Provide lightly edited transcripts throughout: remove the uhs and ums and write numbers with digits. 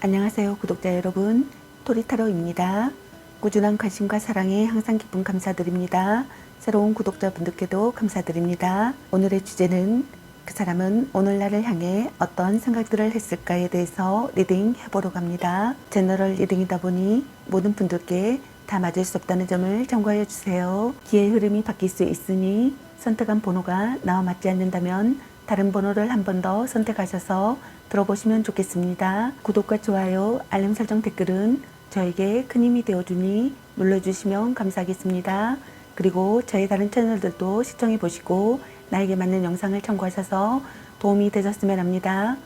안녕하세요 구독자 여러분, 토리타로입니다. 꾸준한 관심과 사랑에 항상 기쁨 감사드립니다. 새로운 구독자분들께도 감사드립니다. 오늘의 주제는 그 사람은 오늘날을 향해 어떤 생각들을 했을까에 대해서 리딩 해보려고 합니다. 제너럴 리딩이다 보니 모든 분들께 다 맞을 수 없다는 점을 참고하여 주세요. 기의 흐름이 바뀔 수 있으니 선택한 번호가 나와 맞지 않는다면 다른 번호를 한 번 더 선택하셔서 들어보시면 좋겠습니다. 구독과 좋아요, 알림 설정, 댓글은 저에게 큰 힘이 되어주니 눌러주시면 감사하겠습니다. 그리고 저의 다른 채널들도 시청해 보시고 나에게 맞는 영상을 참고하셔서 도움이 되셨으면 합니다.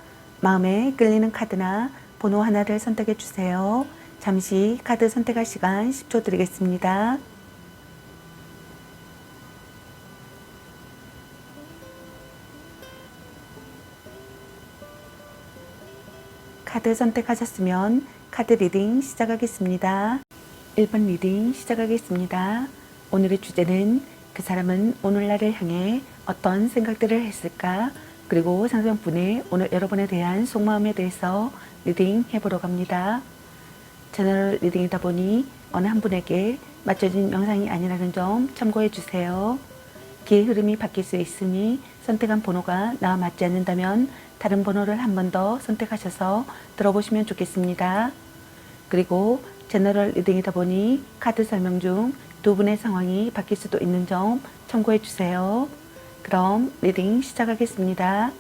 마음에 끌리는 카드나 번호 하나를 선택해 주세요. 잠시 카드 선택할 시간 10초 드리겠습니다. 카드 선택하셨으면 카드 리딩 시작하겠습니다. 1번 리딩 시작하겠습니다. 오늘의 주제는 그 사람은 오늘날을 향해 어떤 생각들을 했을까? 그리고 상대방분의 오늘 여러분에 대한 속마음에 대해서 리딩 해보려고 합니다. 제너럴 리딩이다 보니 어느 한 분에게 맞춰진 영상이 아니라는 점 참고해 주세요. 기의 흐름이 바뀔 수 있으니 선택한 번호가 나와 맞지 않는다면 다른 번호를 한 번 더 선택하셔서 들어보시면 좋겠습니다. 그리고 제너럴 리딩이다 보니 카드 설명 중 두 분의 상황이 바뀔 수도 있는 점 참고해 주세요. 그럼 리딩 시작하겠습니다.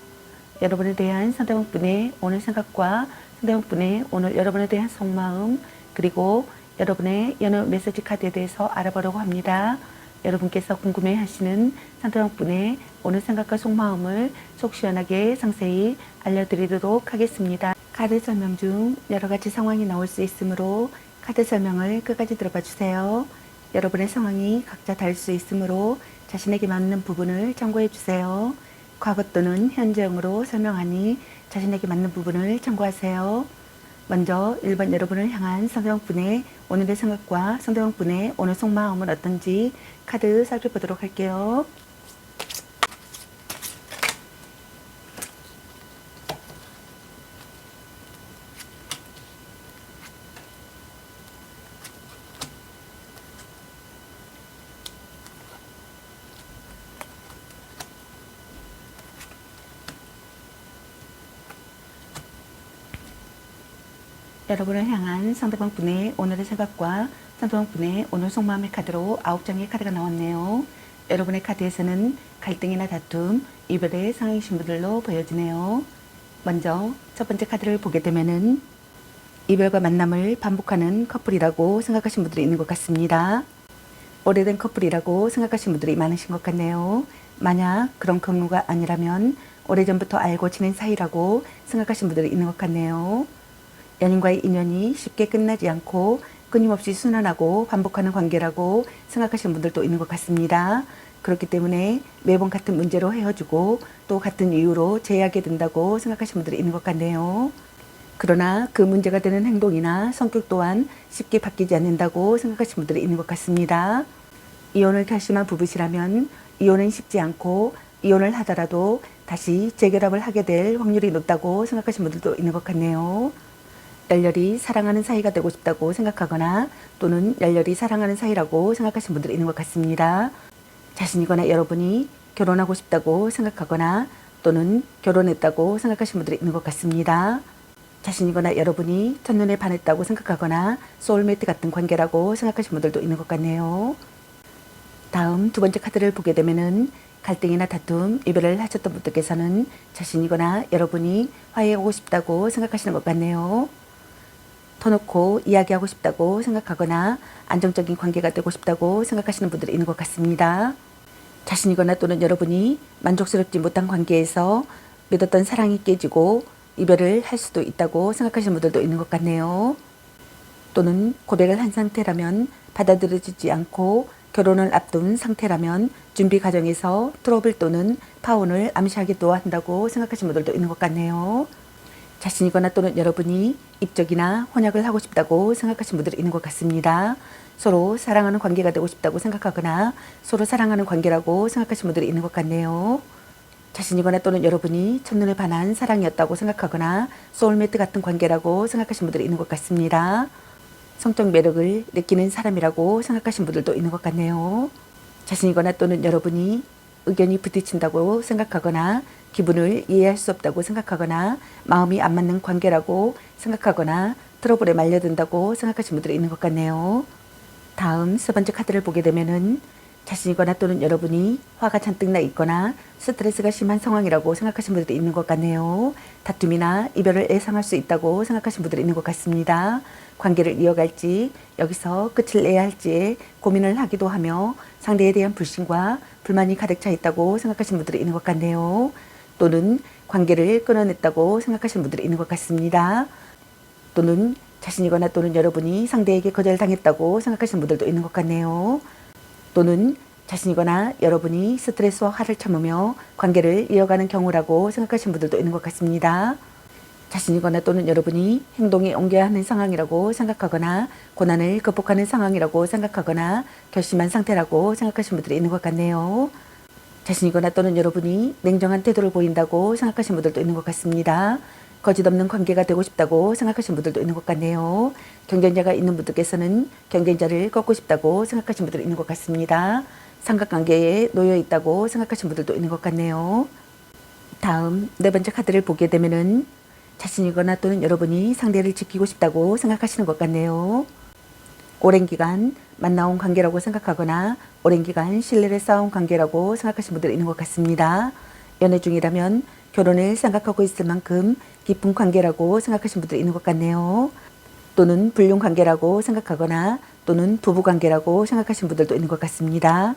여러분에 대한 상대방분의 오늘 생각과 상대방분의 오늘 여러분에 대한 속마음, 그리고 여러분의 연애 메시지 카드에 대해서 알아보려고 합니다. 여러분께서 궁금해 하시는 상대방분의 오늘 생각과 속마음을 속 시원하게 상세히 알려드리도록 하겠습니다. 카드 설명 중 여러가지 상황이 나올 수 있으므로 카드 설명을 끝까지 들어봐 주세요. 여러분의 상황이 각자 다를 수 있으므로 자신에게 맞는 부분을 참고해 주세요. 과거 또는 현재형으로 설명하니 자신에게 맞는 부분을 참고하세요. 먼저 1번 여러분을 향한 상대방분의 오늘의 생각과 상대방분의 오늘 속마음은 어떤지 카드 살펴보도록 할게요. 여러분을 향한 상대방분의 오늘의 생각과 상대방분의 오늘 속마음의 카드로 9장의 카드가 나왔네요. 여러분의 카드에서는 갈등이나 다툼, 이별의 상황이신 분들로 보여지네요. 먼저 첫 번째 카드를 보게 되면은 이별과 만남을 반복하는 커플이라고 생각하신 분들이 있는 것 같습니다. 오래된 커플이라고 생각하신 분들이 많으신 것 같네요. 만약 그런 경우가 아니라면 오래전부터 알고 지낸 사이라고 생각하신 분들이 있는 것 같네요. 연인과의 인연이 쉽게 끝나지 않고 끊임없이 순환하고 반복하는 관계라고 생각하시는 분들도 있는 것 같습니다. 그렇기 때문에 매번 같은 문제로 헤어지고 또 같은 이유로 재회하게 된다고 생각하시는 분들이 있는 것 같네요. 그러나 그 문제가 되는 행동이나 성격 또한 쉽게 바뀌지 않는다고 생각하시는 분들이 있는 것 같습니다. 이혼을 결심한 부부시라면 이혼은 쉽지 않고 이혼을 하더라도 다시 재결합을 하게 될 확률이 높다고 생각하시는 분들도 있는 것 같네요. 열렬히 사랑하는 사이가 되고 싶다고 생각하거나 또는 열렬히 사랑하는 사이라고 생각하시는 분들이 있는 것 같습니다. 자신이거나 여러분이 결혼하고 싶다고 생각하거나 또는 결혼했다고 생각하시는 분들이 있는 것 같습니다. 자신이거나 여러분이 첫눈에 반했다고 생각하거나 소울메이트 같은 관계라고 생각하시는 분들도 있는 것 같네요. 다음 두 번째 카드를 보게 되면은 갈등이나 다툼, 이별을 하셨던 분들께서는 자신이거나 여러분이 화해하고 싶다고 생각하시는 것 같네요. 터놓고 이야기하고 싶다고 생각하거나 안정적인 관계가 되고 싶다고 생각하시는 분들이 있는 것 같습니다. 자신이거나 또는 여러분이 만족스럽지 못한 관계에서 믿었던 사랑이 깨지고 이별을 할 수도 있다고 생각하시는 분들도 있는 것 같네요. 또는 고백을 한 상태라면 받아들여지지 않고 결혼을 앞둔 상태라면 준비 과정에서 트러블 또는 파혼을 암시하기도 한다고 생각하시는 분들도 있는 것 같네요. 자신이거나 또는 여러분이 입적이나 혼약을 하고 싶다고 생각하시는 분들이 있는 것 같습니다. 서로 사랑하는 관계가 되고 싶다고 생각하거나 서로 사랑하는 관계라고 생각하시는 분들이 있는 것 같네요. 자신이거나 또는 여러분이 첫눈에 반한 사랑이었다고 생각하거나 소울메이트 같은 관계라고 생각하시는 분들이 있는 것 같습니다. 성적 매력을 느끼는 사람이라고 생각하시는 분들도 있는 것 같네요. 자신이거나 또는 여러분이 의견이 부딪힌다고 생각하거나 기분을 이해할 수 없다고 생각하거나 마음이 안 맞는 관계라고 생각하거나 트러블에 말려든다고 생각하시는 분들이 있는 것 같네요. 다음 세 번째 카드를 보게 되면은 자신이거나 또는 여러분이 화가 잔뜩 나 있거나 스트레스가 심한 상황이라고 생각하시는 분들이 있는 것 같네요. 다툼이나 이별을 예상할 수 있다고 생각하시는 분들이 있는 것 같습니다. 관계를 이어갈지 여기서 끝을 내야 할지 고민을 하기도 하며 상대에 대한 불신과 불만이 가득 차 있다고 생각하시는 분들이 있는 것 같네요. 또는 관계를 끊어냈다고 생각하시는 분들이 있는 것 같습니다. 또는 자신이거나 또는 여러분이 상대에게 거절당했다고 생각하시는 분들도 있는 것 같네요. 또는 자신이거나 여러분이 스트레스와 화를 참으며 관계를 이어가는 경우라고 생각하시는 분들도 있는 것 같습니다. 자신이거나 또는 여러분이 행동에 옮겨야 하는 상황이라고 생각하거나 고난을 극복하는 상황이라고 생각하거나 결심한 상태라고 생각하시는 분들이 있는 것 같네요. 자신이거나 또는 여러분이 냉정한 태도를 보인다고 생각하시는 분들도 있는 것 같습니다. 거짓 없는 관계가 되고 싶다고 생각하시는 분들도 있는 것 같네요. 경쟁자가 있는 분들께서는 경쟁자를 꺾고 싶다고 생각하시는 분들이 있는 것 같습니다. 삼각관계에 놓여 있다고 생각하시는 분들도 있는 것 같네요. 다음 네 번째 카드를 보게 되면은 자신이거나 또는 여러분이 상대를 지키고 싶다고 생각하시는 것 같네요. 오랜 기간 만나온 관계라고 생각하거나 오랜 기간 신뢰를 쌓아온 관계라고 생각하시는 분들이 있는 것 같습니다. 연애 중이라면 결혼을 생각하고 있을 만큼 깊은 관계라고 생각하시는 분들이 있는 것 같네요. 또는 불륜 관계라고 생각하거나 또는 부부 관계라고 생각하시는 분들도 있는 것 같습니다.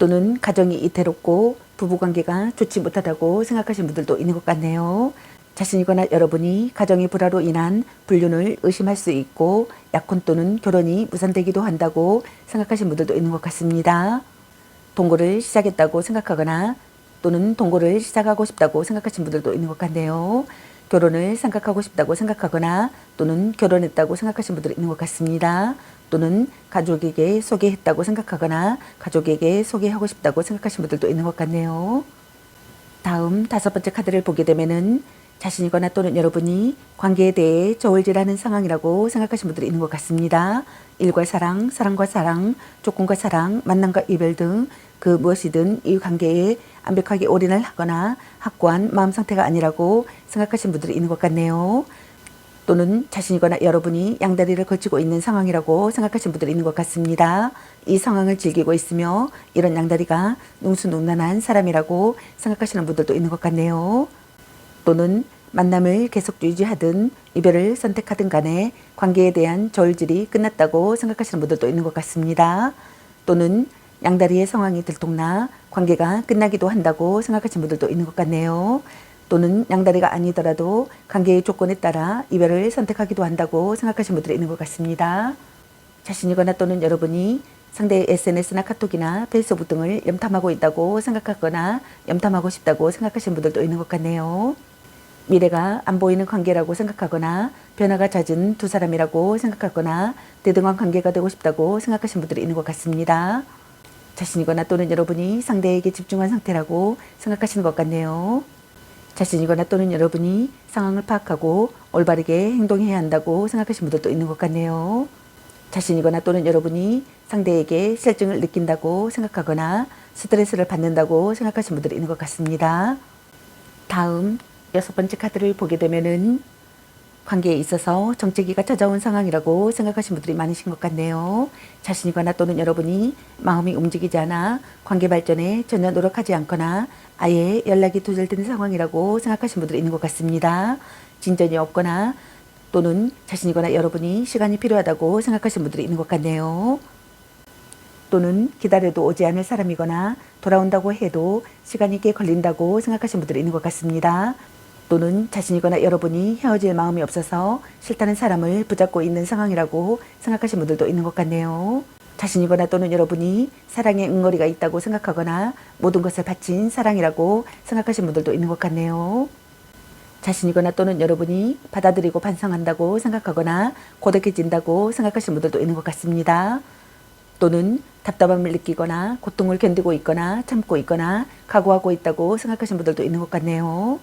또는 가정이 이태롭고 부부 관계가 좋지 못하다고 생각하시는 분들도 있는 것 같네요. 자신이거나 여러분이 가정의 불화로 인한 불륜을 의심할 수 있고 약혼 또는 결혼이 무산되기도 한다고 생각하시는 분들도 있는 것 같습니다. 동거를 시작했다고 생각하거나 또는 동거를 시작하고 싶다고 생각하시는 분들도 있는 것 같네요. 결혼을 생각하고 싶다고 생각하거나 또는 결혼했다고 생각하시는 분들이 있는 것 같습니다. 또는 가족에게 소개했다고 생각하거나 가족에게 소개하고 싶다고 생각하시는 분들도 있는 것 같네요. 다음 다섯 번째 카드를 보게 되면은 자신이거나 또는 여러분이 관계에 대해 저울질하는 상황이라고 생각하시는 분들이 있는 것 같습니다. 일과 사랑, 사랑과 사랑, 조건과 사랑, 만남과 이별 등 그 무엇이든 이 관계에 완벽하게 올인을 하거나 확고한 마음 상태가 아니라고 생각하시는 분들이 있는 것 같네요. 또는 자신이거나 여러분이 양다리를 걸치고 있는 상황이라고 생각하시는 분들이 있는 것 같습니다. 이 상황을 즐기고 있으며 이런 양다리가 능수능란한 사람이라고 생각하시는 분들도 있는 것 같네요. 또는 만남을 계속 유지하든 이별을 선택하든 간에 관계에 대한 저울질이 끝났다고 생각하시는 분들도 있는 것 같습니다. 또는 양다리의 상황이 들통나 관계가 끝나기도 한다고 생각하시는 분들도 있는 것 같네요. 또는 양다리가 아니더라도 관계의 조건에 따라 이별을 선택하기도 한다고 생각하시는 분들이 있는 것 같습니다. 자신이거나 또는 여러분이 상대의 SNS나 카톡이나 페이스북 등을 염탐하고 있다고 생각하거나 염탐하고 싶다고 생각하시는 분들도 있는 것 같네요. 미래가 안 보이는 관계라고 생각하거나 변화가 잦은 두 사람이라고 생각하거나 대등한 관계가 되고 싶다고 생각하시는 분들이 있는 것 같습니다. 자신이거나 또는 여러분이 상대에게 집중한 상태라고 생각하시는 것 같네요. 자신이거나 또는 여러분이 상황을 파악하고 올바르게 행동해야 한다고 생각하시는 분들도 있는 것 같네요. 자신이거나 또는 여러분이 상대에게 실증을 느낀다고 생각하거나 스트레스를 받는다고 생각하시는 분들이 있는 것 같습니다. 다음 여섯 번째 카드를 보게 되면은 관계에 있어서 정체기가 찾아온 상황이라고 생각하시는 분들이 많으신 것 같네요. 자신이거나 또는 여러분이 마음이 움직이지 않아 관계 발전에 전혀 노력하지 않거나 아예 연락이 두절된 상황이라고 생각하시는 분들이 있는 것 같습니다. 진전이 없거나 또는 자신이거나 여러분이 시간이 필요하다고 생각하시는 분들이 있는 것 같네요. 또는 기다려도 오지 않을 사람이거나 돌아온다고 해도 시간이 꽤 걸린다고 생각하시는 분들이 있는 것 같습니다. 또는 자신이거나 여러분이 헤어질 마음이 없어서 싫다는 사람을 붙잡고 있는 상황이라고 생각하시는 분들도 있는 것 같네요. 자신이거나 또는 여러분이 사랑의 응어리가 있다고 생각하거나 모든 것을 바친 사랑이라고 생각하시는 분들도 있는 것 같네요. 자신이거나 또는 여러분이 받아들이고 반성한다고 생각하거나 고독해진다고 생각하시는 분들도 있는 것 같습니다. 또는 답답함을 느끼거나 고통을 견디고 있거나 참고 있거나 각오하고 있다고 생각하시는 분들도 있는 것 같네요.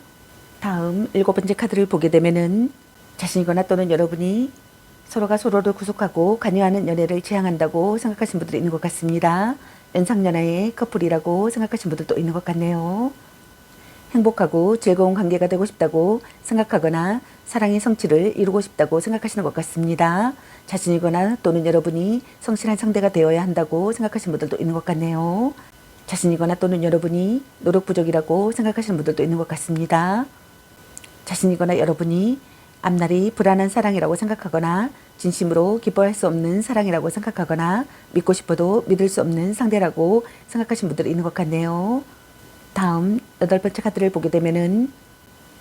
다음 7번째 카드를 보게 되면은 자신이거나 또는 여러분이 서로가 서로를 구속하고 관여하는 연애를 지향한다고 생각하시는 분들이 있는 것 같습니다. 연상연하의 커플이라고 생각하시는 분들도 있는 것 같네요. 행복하고 즐거운 관계가 되고 싶다고 생각하거나 사랑의 성취를 이루고 싶다고 생각하시는 것 같습니다. 자신이거나 또는 여러분이 성실한 상대가 되어야 한다고 생각하시는 분들도 있는 것 같네요. 자신이거나 또는 여러분이 노력 부족이라고 생각하시는 분들도 있는 것 같습니다. 자신이거나 여러분이 앞날이 불안한 사랑이라고 생각하거나 진심으로 기뻐할 수 없는 사랑이라고 생각하거나 믿고 싶어도 믿을 수 없는 상대라고 생각하시는 분들이 있는 것 같네요. 다음 8번째 카드를 보게 되면은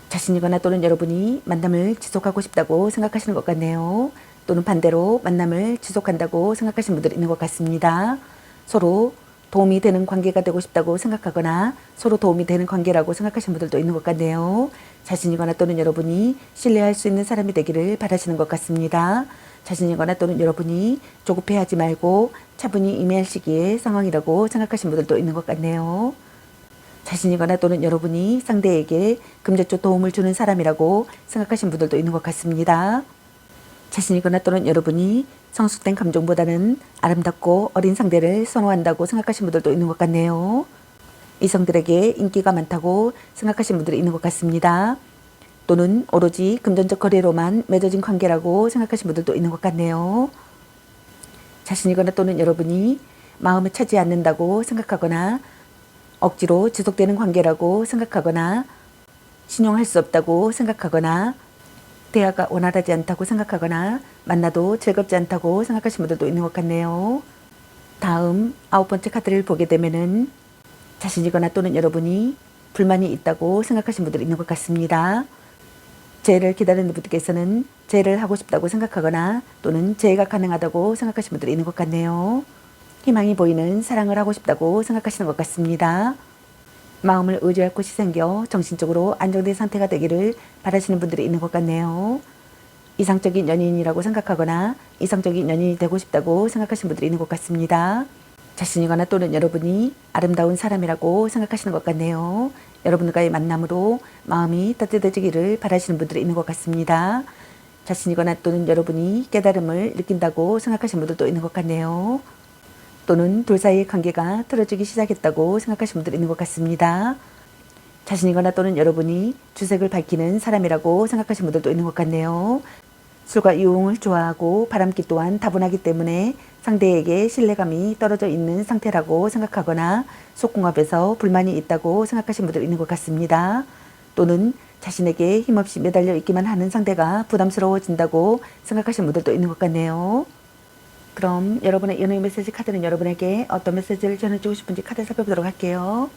자신이거나 또는 여러분이 만남을 지속하고 싶다고 생각하시는 것 같네요. 또는 반대로 만남을 지속한다고 생각하시는 분들이 있는 것 같습니다. 서로 도움이 되는 관계가 되고 싶다고 생각하거나 서로 도움이 되는 관계라고 생각하시는 분들도 있는 것 같네요. 자신이거나 또는 여러분이 신뢰할 수 있는 사람이 되기를 바라시는 것 같습니다. 자신이거나 또는 여러분이 조급해하지 말고 차분히 임해할 시기의 상황이라고 생각하시는 분들도 있는 것 같네요. 자신이거나 또는 여러분이 상대에게 금전적 도움을 주는 사람이라고 생각하시는 분들도 있는 것 같습니다. 자신이거나 또는 여러분이 성숙된 감정보다는 아름답고 어린 상대를 선호한다고 생각하시는 분들도 있는 것 같네요. 이성들에게 인기가 많다고 생각하시는 분들이 있는 것 같습니다. 또는 오로지 금전적 거래로만 맺어진 관계라고 생각하시는 분들도 있는 것 같네요. 자신이거나 또는 여러분이 마음에 차지 않는다고 생각하거나 억지로 지속되는 관계라고 생각하거나 신용할 수 없다고 생각하거나 대화가 원활하지 않다고 생각하거나 만나도 즐겁지 않다고 생각하시는 분들도 있는 것 같네요. 다음 9번째 카드를 보게 되면은 자신이거나 또는 여러분이 불만이 있다고 생각하시는 분들이 있는 것 같습니다. 재해를 기다리는 분들께서는 재해를 하고 싶다고 생각하거나 또는 재해가 가능하다고 생각하시는 분들이 있는 것 같네요. 희망이 보이는 사랑을 하고 싶다고 생각하시는 것 같습니다. 마음을 의지할 곳이 생겨 정신적으로 안정된 상태가 되기를 바라시는 분들이 있는 것 같네요. 이상적인 연인이라고 생각하거나 이상적인 연인이 되고 싶다고 생각하시는 분들이 있는 것 같습니다. 자신이거나 또는 여러분이 아름다운 사람이라고 생각하시는 것 같네요. 여러분과의 만남으로 마음이 따뜻해지기를 바라시는 분들이 있는 것 같습니다. 자신이거나 또는 여러분이 깨달음을 느낀다고 생각하시는 분들도 있는 것 같네요. 또는 둘 사이의 관계가 틀어지기 시작했다고 생각하시는 분들이 있는 것 같습니다. 자신이거나 또는 여러분이 주색을 밝히는 사람이라고 생각하시는 분들도 있는 것 같네요. 술과 유흥을 좋아하고 바람기 또한 다분하기 때문에 상대에게 신뢰감이 떨어져 있는 상태라고 생각하거나 속궁합에서 불만이 있다고 생각하시는 분들이 있는 것 같습니다. 또는 자신에게 힘없이 매달려 있기만 하는 상대가 부담스러워진다고 생각하시는 분들도 있는 것 같네요. 그럼 여러분의 연애 메시지 카드는 여러분에게 어떤 메시지를 전해주고 싶은지 카드 살펴보도록 할게요.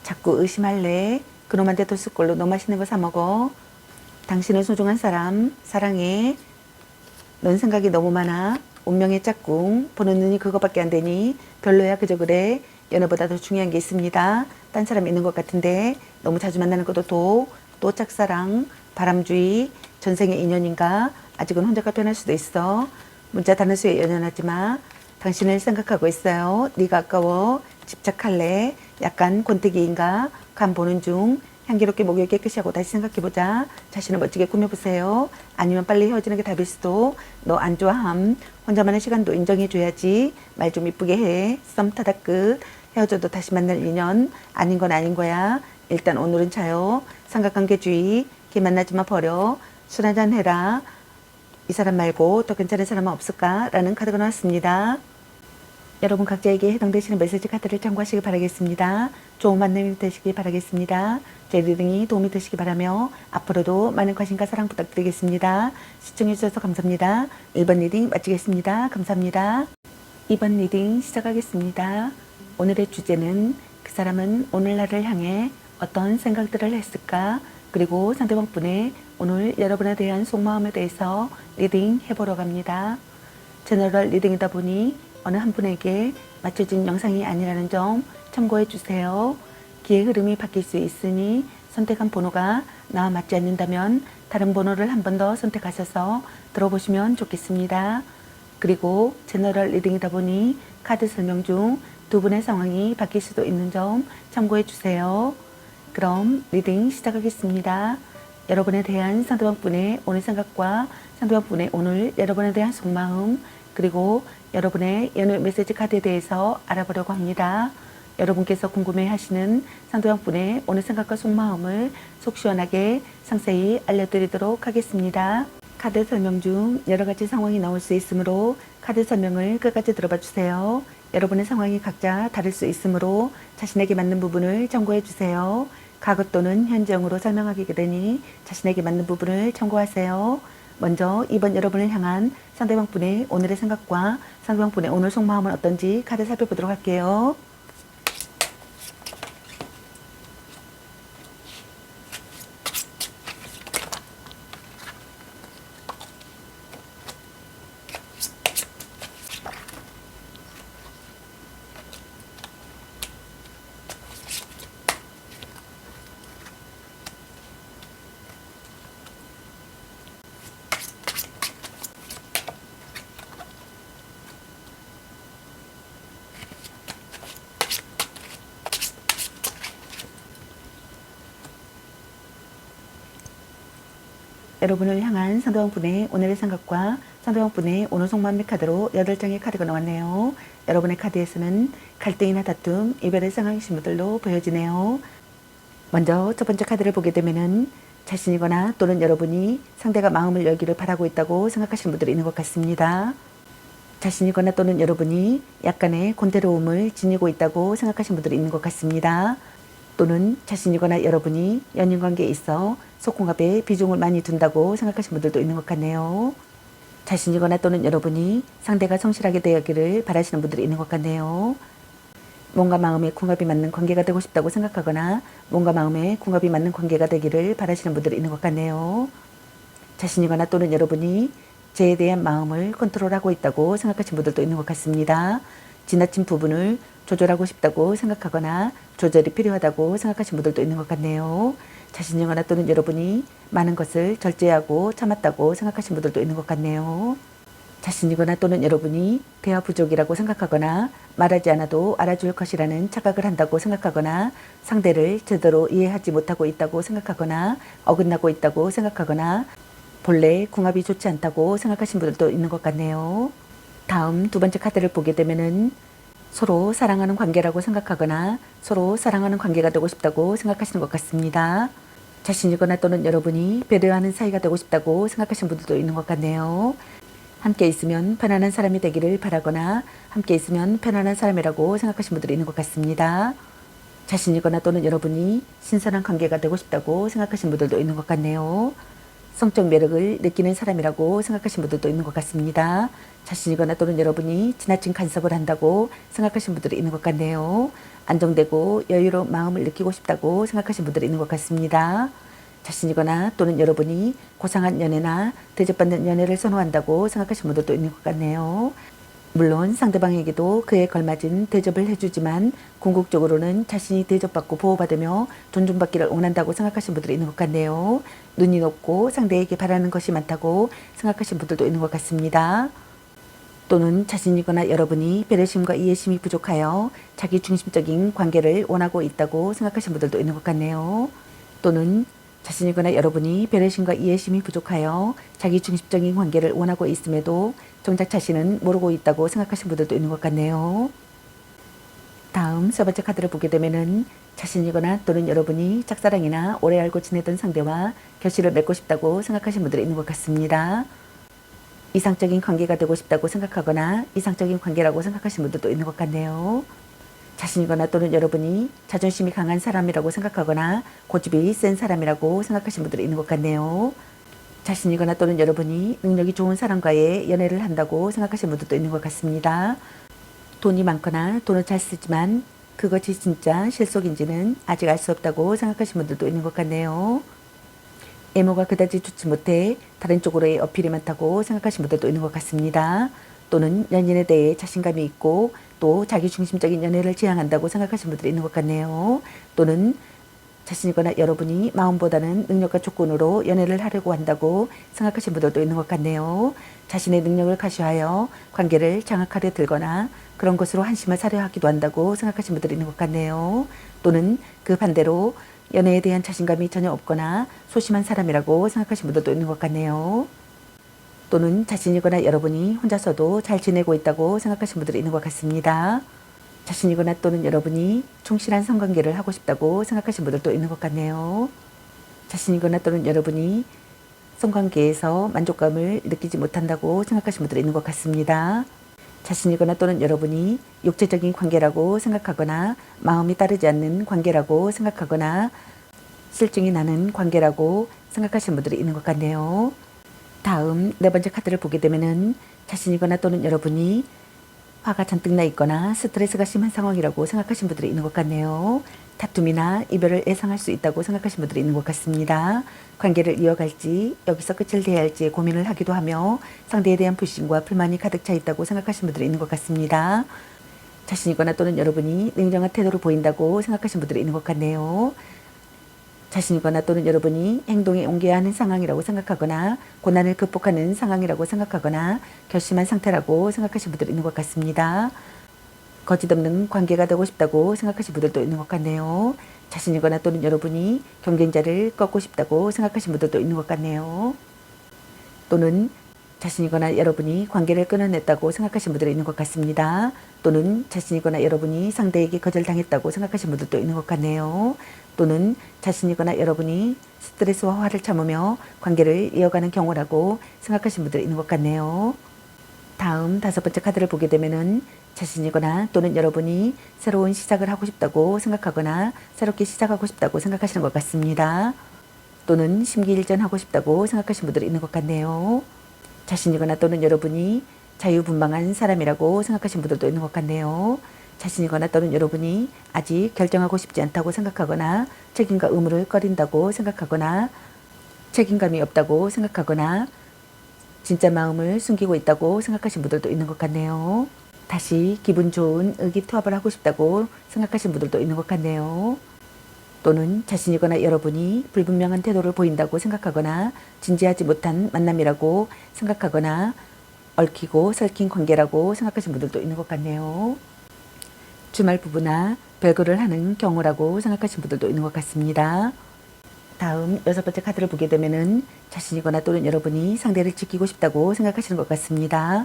자꾸 의심할래? 그놈한테 돈 쓸 걸로 너 맛있는 거 사 먹어. 당신은 소중한 사람, 사랑해. 넌 생각이 너무 많아. 운명의 짝꿍, 보는 눈이 그거밖에 안 되니 별로야 그저 그래. 연애보다 더 중요한 게 있습니다. 딴 사람 있는 것 같은데 너무 자주 만나는 것도 또 짝사랑, 바람주의, 전생의 인연인가? 아직은 혼자가 편할 수도 있어. 문자 단어수에 연연하지 마. 당신을 생각하고 있어요. 네가 아까워. 집착할래. 약간 권태기인가? 간 보는 중. 향기롭게 목욕 깨끗이 하고 다시 생각해보자. 자신을 멋지게 꾸며보세요. 아니면 빨리 헤어지는 게 답일 수도. 너 안 좋아함. 혼자만의 시간도 인정해줘야지. 말 좀 이쁘게 해. 썸 타다 끝. 헤어져도 다시 만날 인연. 아닌 건 아닌 거야. 일단 오늘은 자요. 삼각관계주의. 걔 만나지마 버려. 술 한잔 해라. 이 사람 말고 더 괜찮은 사람은 없을까? 라는 카드가 나왔습니다. 여러분 각자에게 해당되시는 메시지 카드를 참고하시기 바라겠습니다. 좋은 만남이 되시기 바라겠습니다. 제 리딩이 도움이 되시기 바라며 앞으로도 많은 관심과 사랑 부탁드리겠습니다. 시청해주셔서 감사합니다. 1번 리딩 마치겠습니다. 감사합니다. 2번 리딩 시작하겠습니다. 오늘의 주제는 그 사람은 오늘 나를 향해 어떤 생각들을 했을까? 그리고 상대방 분의 오늘 여러분에 대한 속마음에 대해서 리딩 해보러 갑니다. 제너럴 리딩이다 보니 어느 한 분에게 맞춰진 영상이 아니라는 점 참고해 주세요. 기의 흐름이 바뀔 수 있으니 선택한 번호가 나와 맞지 않는다면 다른 번호를 한 번 더 선택하셔서 들어보시면 좋겠습니다. 그리고 제너럴 리딩이다 보니 카드 설명 중 두 분의 상황이 바뀔 수도 있는 점 참고해 주세요. 그럼 리딩 시작하겠습니다. 여러분에 대한 상대방 분의 오늘 생각과 상대방 분의 오늘 여러분에 대한 속마음, 그리고 여러분의 연애 메시지 카드에 대해서 알아보려고 합니다. 여러분께서 궁금해하시는 상대방 분의 오늘 생각과 속마음을 속 시원하게 상세히 알려드리도록 하겠습니다. 카드 설명 중 여러 가지 상황이 나올 수 있으므로 카드 설명을 끝까지 들어봐 주세요. 여러분의 상황이 각자 다를 수 있으므로 자신에게 맞는 부분을 참고해 주세요. 과거 또는 현재형으로 설명하게 되니 자신에게 맞는 부분을 참고하세요. 먼저 이번 여러분을 향한 상대방 분의 오늘의 생각과 상대방 분의 오늘 속마음은 어떤지 카드 살펴보도록 할게요. 여러분을 향한 상대방 분의 오늘의 생각과 상대방 분의 오늘 속마음의 카드로 8장의 카드가 나왔네요. 여러분의 카드에서는 갈등이나 다툼, 이별의 상황이신 분들로 보여지네요. 먼저 첫 번째 카드를 보게 되면은 자신이거나 또는 여러분이 상대가 마음을 열기를 바라고 있다고 생각하시는 분들이 있는 것 같습니다. 자신이거나 또는 여러분이 약간의 곤태로움을 지니고 있다고 생각하시는 분들이 있는 것 같습니다. 또는 자신이거나 여러분이 연인관계에 있어 속궁합에 비중을 많이 둔다고 생각하시는 분들도 있는 것 같네요. 자신이거나 또는 여러분이 상대가 성실하게 대하기를 바라시는 분들이 있는 것 같네요. 몸과 마음의 궁합이 맞는 관계가 되고 싶다고 생각하거나 몸과 마음의 궁합이 맞는 관계가 되기를 바라시는 분들이 있는 것 같네요. 자신이거나 또는 여러분이 죄에 대한 마음을 컨트롤하고 있다고 생각하시는 분들도 있는 것 같습니다. 지나친 부분을 조절하고 싶다고 생각하거나 조절이 필요하다고 생각하시는 분들도 있는 것 같네요. 자신이거나 또는 여러분이 많은 것을 절제하고 참았다고 생각하시는 분들도 있는 것 같네요. 자신이거나 또는 여러분이 대화 부족이라고 생각하거나 말하지 않아도 알아줄 것이라는 착각을 한다고 생각하거나 상대를 제대로 이해하지 못하고 있다고 생각하거나 어긋나고 있다고 생각하거나 본래 궁합이 좋지 않다고 생각하시는 분들도 있는 것 같네요. 다음 두 번째 카드를 보게 되면은 서로 사랑하는 관계라고 생각하거나 서로 사랑하는 관계가 되고 싶다고 생각하시는 것 같습니다. 자신이거나 또는 여러분이 배려하는 사이가 되고 싶다고 생각하시는 분들도 있는 것 같네요. 함께 있으면 편안한 사람이 되기를 바라거나 함께 있으면 편안한 사람이라고 생각하시는 분들이 있는 것 같습니다. 자신이거나 또는 여러분이 신선한 관계가 되고 싶다고 생각하시는 분들도 있는 것 같네요. 성적 매력을 느끼는 사람이라고 생각하시는 분들도 있는 것 같습니다. 자신이거나 또는 여러분이 지나친 간섭을 한다고 생각하시는 분들이 있는 것 같네요. 안정되고 여유로운 마음을 느끼고 싶다고 생각하시는 분들이 있는 것 같습니다. 자신이거나 또는 여러분이 고상한 연애나 대접받는 연애를 선호한다고 생각하시는 분들도 있는 것 같네요. 물론 상대방에게도 그에 걸맞은 대접을 해주지만 궁극적으로는 자신이 대접받고 보호받으며 존중받기를 원한다고 생각하시는 분들이 있는 것 같네요. 눈이 높고 상대에게 바라는 것이 많다고 생각하시는 분들도 있는 것 같습니다. 또는 자신이거나 여러분이 배려심과 이해심이 부족하여 자기 중심적인 관계를 원하고 있다고 생각하시는 분들도 있는 것 같네요. 또는 자신이거나 여러분이 배려심과 이해심이 부족하여 자기 중심적인 관계를 원하고 있음에도 정작 자신은 모르고 있다고 생각하시는 분들도 있는 것 같네요. 다음 세 번째 카드를 보게 되면은 자신이거나 또는 여러분이 짝사랑이나 오래 알고 지내던 상대와 결실을 맺고 싶다고 생각하시는 분들이 있는 것 같습니다. 이상적인 관계가 되고 싶다고 생각하거나 이상적인 관계라고 생각하시는 분들도 있는 것 같네요. 자신이거나 또는 여러분이 자존심이 강한 사람이라고 생각하거나 고집이 센 사람이라고 생각하시는 분들이 있는 것 같네요. 자신이거나 또는 여러분이 능력이 좋은 사람과의 연애를 한다고 생각하시는 분들도 있는 것 같습니다. 돈이 많거나 돈을 잘 쓰지만 그것이 진짜 실속인지는 아직 알 수 없다고 생각하시는 분들도 있는 것 같네요. 외모가 그다지 좋지 못해 다른 쪽으로의 어필이 많다고 생각하시는 분들도 있는 것 같습니다. 또는 연인에 대해 자신감이 있고 또 자기 중심적인 연애를 지향한다고 생각하시는 분들이 있는 것 같네요. 또는 자신이거나 여러분이 마음보다는 능력과 조건으로 연애를 하려고 한다고 생각하신 분들도 있는 것 같네요. 자신의 능력을 과시하여 관계를 장악하려 들거나 그런 것으로 한심을 사려 하기도 한다고 생각하신 분들이 있는 것 같네요. 또는 그 반대로 연애에 대한 자신감이 전혀 없거나 소심한 사람이라고 생각하신 분들도 있는 것 같네요. 또는 자신이거나 여러분이 혼자서도 잘 지내고 있다고 생각하신 분들이 있는 것 같습니다. 자신이거나 또는 여러분이 충실한 성관계를 하고 싶다고 생각하신 분들도 있는 것 같네요. 자신이거나 또는 여러분이 성관계에서 만족감을 느끼지 못한다고 생각하신 분들이 있는 것 같습니다. 자신이거나 또는 여러분이 육체적인 관계라고 생각하거나 마음이 따르지 않는 관계라고 생각하거나 실증이 나는 관계라고 생각하시는 분들이 있는 것 같네요. 다음 네 번째 카드를 보게 되면은 자신이거나 또는 여러분이 화가 잔뜩 나 있거나 스트레스가 심한 상황이라고 생각하시는 분들이 있는 것 같네요. 다툼이나 이별을 예상할 수 있다고 생각하시는 분들이 있는 것 같습니다. 관계를 이어갈지 여기서 끝을 내야 할지 고민을 하기도 하며 상대에 대한 불신과 불만이 가득 차 있다고 생각하시는 분들이 있는 것 같습니다. 자신이거나 또는 여러분이 냉정한 태도를 보인다고 생각하시는 분들이 있는 것 같네요. 자신이거나 또는 여러분이 행동에 옮겨야 하는 상황이라고 생각하거나 고난을 극복하는 상황이라고 생각하거나 결심한 상태라고 생각하시는 분들이 있는 것 같습니다. 거짓없는 관계가 되고 싶다고 생각하시는 분들도 있는 것 같네요. 자신이거나 또는 여러분이 경쟁자를 꺾고 싶다고 생각하시는 분들도 있는 것 같네요. 또는 자신이거나 여러분이 관계를 끊어냈다고 생각하시는 분들이 있는 것 같습니다. 또는 자신이거나 여러분이 상대에게 거절당했다고 생각하시는 분들도 있는 것 같네요. 또는 자신이거나 여러분이 스트레스와 화를 참으며 관계를 이어가는 경우라고 생각하시는 분들이 있는 것 같네요. 다음 다섯 번째 카드를 보게 되면은 자신이거나 또는 여러분이 새로운 시작을 하고 싶다고 생각하거나 새롭게 시작하고 싶다고 생각하시는 것 같습니다. 또는 심기일전하고 싶다고 생각하시는 분들이 있는 것 같네요. 자신이거나 또는 여러분이 자유분방한 사람이라고 생각하시는 분들도 있는 것 같네요. 자신이거나 또는 여러분이 아직 결정하고 싶지 않다고 생각하거나 책임과 의무를 꺼린다고 생각하거나 책임감이 없다고 생각하거나 진짜 마음을 숨기고 있다고 생각하시는 분들도 있는 것 같네요. 다시 기분 좋은 의기투합을 하고 싶다고 생각하시는 분들도 있는 것 같네요. 또는 자신이거나 여러분이 불분명한 태도를 보인다고 생각하거나 진지하지 못한 만남이라고 생각하거나 얽히고 설킨 관계라고 생각하시는 분들도 있는 것 같네요. 주말 부부나 별거를 하는 경우라고 생각하시는 분들도 있는 것 같습니다. 다음 여섯 번째 카드를 보게 되면은 자신이거나 또는 여러분이 상대를 지키고 싶다고 생각하시는 것 같습니다.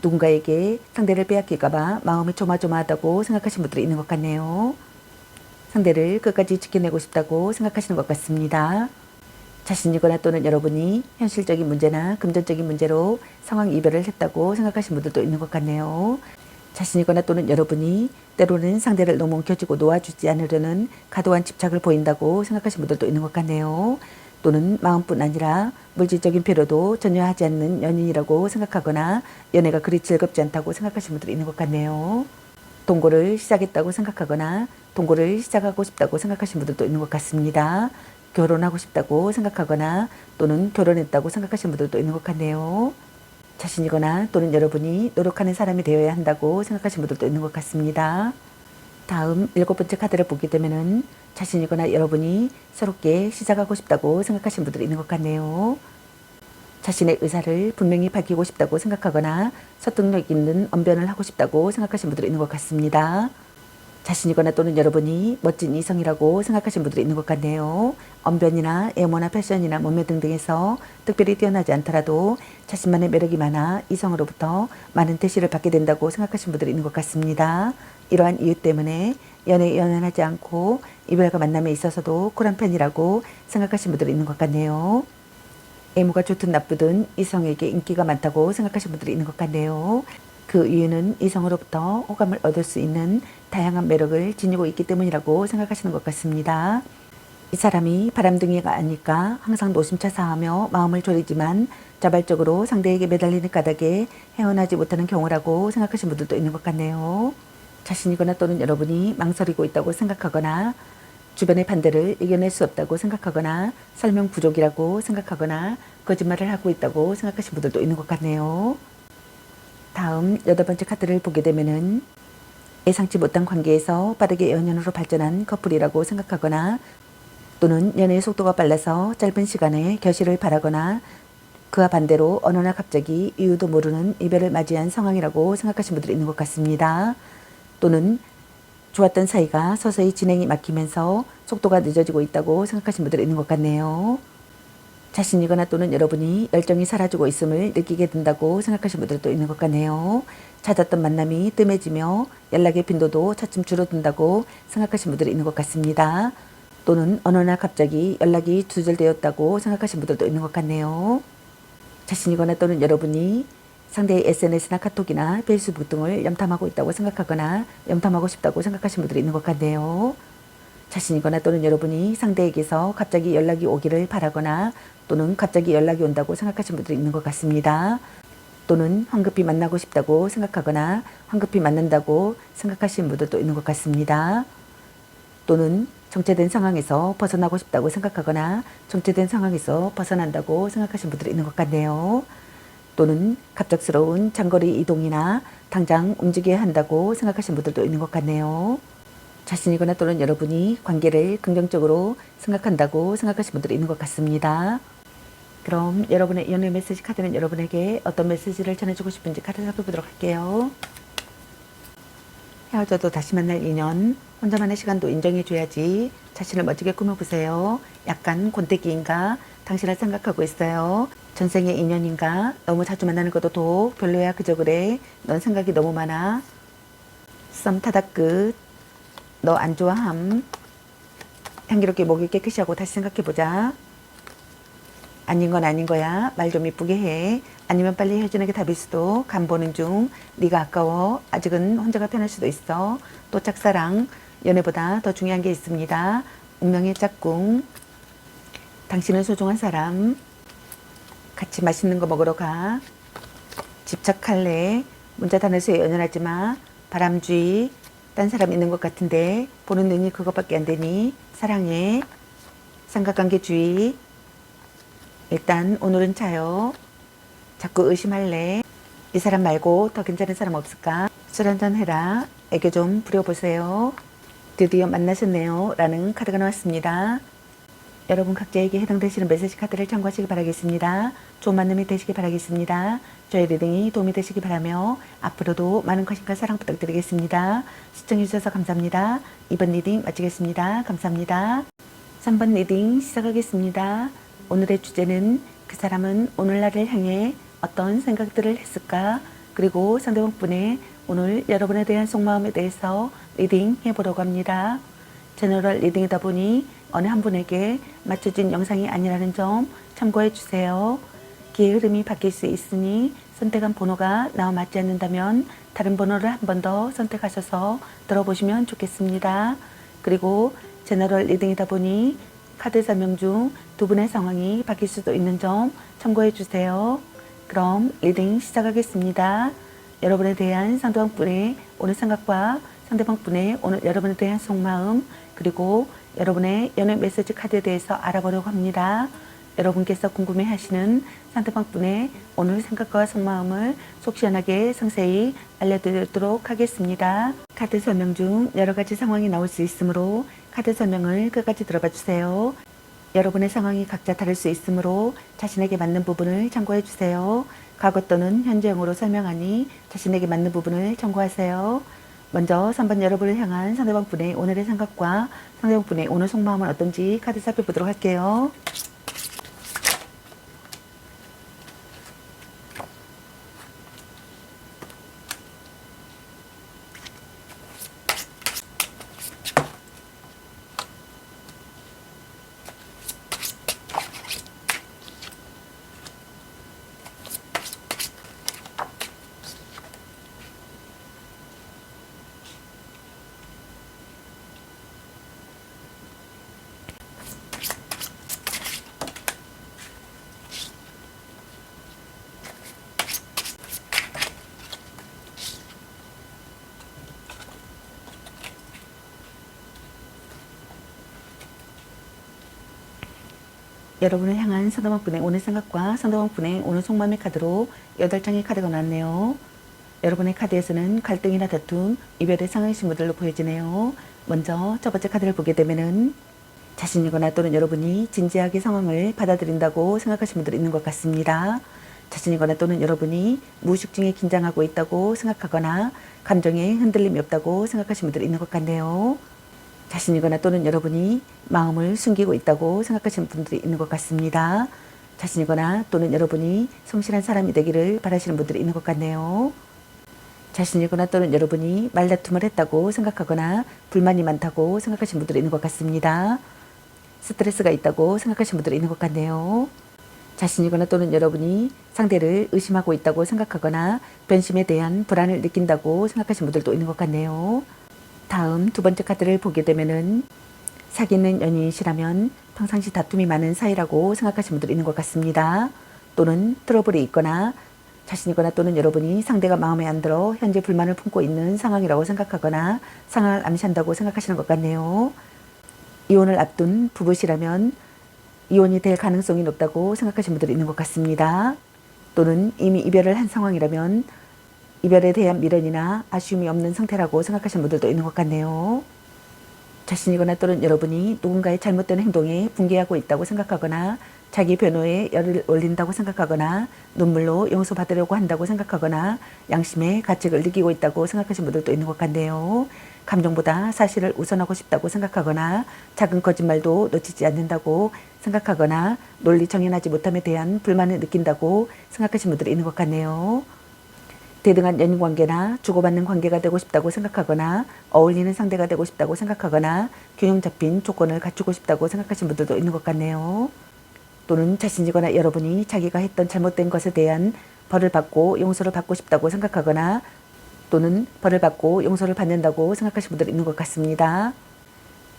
누군가에게 상대를 빼앗길까봐 마음이 조마조마하다고 생각하시는 분들이 있는 것 같네요. 상대를 끝까지 지켜내고 싶다고 생각하시는 것 같습니다. 자신이거나 또는 여러분이 현실적인 문제나 금전적인 문제로 상황 이별을 했다고 생각하시는 분들도 있는 것 같네요. 자신이거나 또는 여러분이 때로는 상대를 너무 켜지고 놓아주지 않으려는 과도한 집착을 보인다고 생각하시는 분들도 있는 것 같네요. 또는 마음뿐 아니라 물질적인 필요도 전혀 하지 않는 연인이라고 생각하거나 연애가 그리 즐겁지 않다고 생각하시는 분들이 있는 것 같네요. 동거를 시작했다고 생각하거나 동거를 시작하고 싶다고 생각하시는 분들도 있는 것 같습니다. 결혼하고 싶다고 생각하거나 또는 결혼했다고 생각하시는 분들도 있는 것 같네요. 자신이거나 또는 여러분이 노력하는 사람이 되어야 한다고 생각하시는 분들도 있는 것 같습니다. 다음 일곱 번째 카드를 보게 되면은 자신이거나 여러분이 새롭게 시작하고 싶다고 생각하시는 분들이 있는 것 같네요. 자신의 의사를 분명히 밝히고 싶다고 생각하거나 설득력 있는 언변을 하고 싶다고 생각하시는 분들이 있는 것 같습니다. 자신이거나 또는 여러분이 멋진 이성이라고 생각하시는 분들이 있는 것 같네요. 언변이나 외모나 패션이나 몸매 등등에서 특별히 뛰어나지 않더라도 자신만의 매력이 많아 이성으로부터 많은 대시를 받게 된다고 생각하시는 분들이 있는 것 같습니다. 이러한 이유 때문에 연애에 연연하지 않고 이별과 만남에 있어서도 쿨한 편이라고 생각하시는 분들이 있는 것 같네요. 외모가 좋든 나쁘든 이성에게 인기가 많다고 생각하시는 분들이 있는 것 같네요. 그 이유는 이성으로부터 호감을 얻을 수 있는 다양한 매력을 지니고 있기 때문이라고 생각하시는 것 같습니다. 이 사람이 바람둥이가 아닐까 항상 노심차사하며 마음을 졸이지만 자발적으로 상대에게 매달리는 까닭에 헤어나지 못하는 경우라고 생각하시는 분들도 있는 것 같네요. 자신이거나 또는 여러분이 망설이고 있다고 생각하거나 주변의 반대를 이겨낼 수 없다고 생각하거나 설명 부족이라고 생각하거나 거짓말을 하고 있다고 생각하시는 분들도 있는 것 같네요. 다음 여덟 번째 카드를 보게 되면은 예상치 못한 관계에서 빠르게 연인으로 발전한 커플이라고 생각하거나 또는 연애의 속도가 빨라서 짧은 시간에 결실을 바라거나 그와 반대로 어느 날 갑자기 이유도 모르는 이별을 맞이한 상황이라고 생각하시는 분들이 있는 것 같습니다. 또는 좋았던 사이가 서서히 진행이 막히면서 속도가 늦어지고 있다고 생각하시는 분들이 있는 것 같네요. 자신이거나 또는 여러분이 열정이 사라지고 있음을 느끼게 된다고 생각하시는 분들도 있는 것 같네요. 찾았던 만남이 뜸해지며 연락의 빈도도 차츰 줄어든다고 생각하시는 분들이 있는 것 같습니다. 또는 어느 날 갑자기 연락이 두절되었다고 생각하시는 분들도 있는 것 같네요. 자신이거나 또는 여러분이 상대의 SNS나 카톡이나 페이스북 등을 염탐하고 있다고 생각하거나 염탐하고 싶다고 생각하시는 분들이 있는 것 같네요. 자신이거나 또는 여러분이 상대에게서 갑자기 연락이 오기를 바라거나 또는 갑자기 연락이 온다고 생각하시는 분들이 있는 것 같습니다. 또는 황급히 만나고 싶다고 생각하거나 황급히 만난다고 생각하시는 분들도 있는 것 같습니다. 또는 정체된 상황에서 벗어나고 싶다고 생각하거나 정체된 상황에서 벗어난다고 생각하시는 분들이 있는 것 같네요. 또는 갑작스러운 장거리 이동이나 당장 움직여야 한다고 생각하시는 분들도 있는 것 같네요. 자신이거나 또는 여러분이 관계를 긍정적으로 생각한다고 생각하시는 분들이 있는 것 같습니다. 그럼 여러분의 연애 메시지 카드는 여러분에게 어떤 메시지를 전해주고 싶은지 카드 살펴보도록 할게요. 헤어져도 다시 만날 인연, 혼자만의 시간도 인정해줘야지. 자신을 멋지게 꾸며보세요. 약간 곤태기인가? 당신을 생각하고 있어요. 전생의 인연인가? 너무 자주 만나는 것도 더 별로야. 그저 그래. 넌 생각이 너무 많아. 썸 타다 끝. 너 안 좋아함. 향기롭게 목이 깨끗이 하고 다시 생각해보자. 아닌 건 아닌 거야. 말 좀 이쁘게 해. 아니면 빨리 헤어지는 게 답일 수도. 간 보는 중. 네가 아까워. 아직은 혼자가 편할 수도 있어. 또 짝사랑. 연애보다 더 중요한 게 있습니다. 운명의 짝꿍. 당신은 소중한 사람. 같이 맛있는 거 먹으러 가. 집착할래. 문자 단에서 연연하지 마. 바람쥐. 딴 사람 있는 것 같은데 보는 눈이 그것밖에 안 되니. 사랑해. 삼각관계주의. 일단 오늘은 자요. 자꾸 의심할래. 이 사람 말고 더 괜찮은 사람 없을까? 술 한잔 해라. 애교 좀 부려보세요. 드디어 만나셨네요. 라는 카드가 나왔습니다. 여러분 각자에게 해당되시는 메시지 카드를 참고하시기 바라겠습니다. 좋은 만남이 되시기 바라겠습니다. 저의 리딩이 도움이 되시기 바라며 앞으로도 많은 관심과 사랑 부탁드리겠습니다. 시청해주셔서 감사합니다. 2번 리딩 마치겠습니다. 감사합니다. 3번 리딩 시작하겠습니다. 오늘의 주제는 그 사람은 오늘날을 향해 어떤 생각들을 했을까? 그리고 상대방 분의 오늘 여러분에 대한 속마음에 대해서 리딩 해보려고 합니다. 제너럴 리딩이다 보니 어느 한 분에게 맞춰진 영상이 아니라는 점 참고해 주세요. 기의 흐름이 바뀔 수 있으니 선택한 번호가 나와 맞지 않는다면 다른 번호를 한 번 더 선택하셔서 들어보시면 좋겠습니다. 그리고 제너럴 리딩이다 보니 카드 설명 중 두 분의 상황이 바뀔 수도 있는 점 참고해 주세요. 그럼 리딩 시작하겠습니다. 여러분에 대한 상대방 분의 오늘 생각과 상대방 분의 오늘 여러분에 대한 속마음 그리고 여러분의 연애 메시지 카드에 대해서 알아보려고 합니다. 여러분께서 궁금해하시는 상대방 분의 오늘 생각과 속마음을 속 시원하게 상세히 알려드리도록 하겠습니다. 카드 설명 중 여러 가지 상황이 나올 수 있으므로 카드 설명을 끝까지 들어봐 주세요. 여러분의 상황이 각자 다를 수 있으므로 자신에게 맞는 부분을 참고해 주세요. 과거 또는 현재형으로 설명하니 자신에게 맞는 부분을 참고하세요. 먼저 3번 여러분을 향한 상대방 분의 오늘의 생각과 상대방 분의 오늘 속마음은 어떤지 카드 살펴보도록 할게요. 여러분을 향한 상대방 분의 오늘 생각과 상대방 분의 오늘 속마음의 카드로 8장의 카드가 나왔네요. 여러분의 카드에서는 갈등이나 다툼, 이별의 상황이신 분들로 보여지네요. 먼저 첫 번째 카드를 보게 되면은 자신이거나 또는 여러분이 진지하게 상황을 받아들인다고 생각하시는 분들이 있는 것 같습니다. 자신이거나 또는 여러분이 무의식 중에 긴장하고 있다고 생각하거나 감정에 흔들림이 없다고 생각하시는 분들이 있는 것 같네요. 자신이거나 또는 여러분이 마음을 숨기고 있다고 생각하시는 분들이 있는 것 같습니다. 자신이거나 또는 여러분이 성실한 사람이 되기를 바라시는 분들이 있는 것 같네요. 자신이거나 또는 여러분이 말다툼을 했다고 생각하거나 불만이 많다고 생각하시는 분들이 있는 것 같습니다. 스트레스가 있다고 생각하시는 분들이 있는 것 같네요. 자신이거나 또는 여러분이 상대를 의심하고 있다고 생각하거나 변심에 대한 불안을 느낀다고 생각하시는 분들도 있는 것 같네요. 다음 두 번째 카드를 보게 되면은 사귀는 연인이시라면 평상시 다툼이 많은 사이라고 생각하시는 분들이 있는 것 같습니다. 또는 트러블이 있거나 자신이거나 또는 여러분이 상대가 마음에 안 들어 현재 불만을 품고 있는 상황이라고 생각하거나 상황을 암시한다고 생각하시는 것 같네요. 이혼을 앞둔 부부시라면 이혼이 될 가능성이 높다고 생각하시는 분들이 있는 것 같습니다. 또는 이미 이별을 한 상황이라면 이별에 대한 미련이나 아쉬움이 없는 상태라고 생각하시는 분들도 있는 것 같네요. 자신이거나 또는 여러분이 누군가의 잘못된 행동에 분개하고 있다고 생각하거나 자기 변호에 열을 올린다고 생각하거나 눈물로 용서받으려고 한다고 생각하거나 양심의 가책을 느끼고 있다고 생각하시는 분들도 있는 것 같네요. 감정보다 사실을 우선하고 싶다고 생각하거나 작은 거짓말도 놓치지 않는다고 생각하거나 논리 정연하지 못함에 대한 불만을 느낀다고 생각하시는 분들이 있는 것 같네요. 대등한 연인관계나 주고받는 관계가 되고 싶다고 생각하거나 어울리는 상대가 되고 싶다고 생각하거나 균형 잡힌 조건을 갖추고 싶다고 생각하시는 분들도 있는 것 같네요. 또는 자신이거나 여러분이 자기가 했던 잘못된 것에 대한 벌을 받고 용서를 받고 싶다고 생각하거나 또는 벌을 받고 용서를 받는다고 생각하시는 분들이 있는 것 같습니다.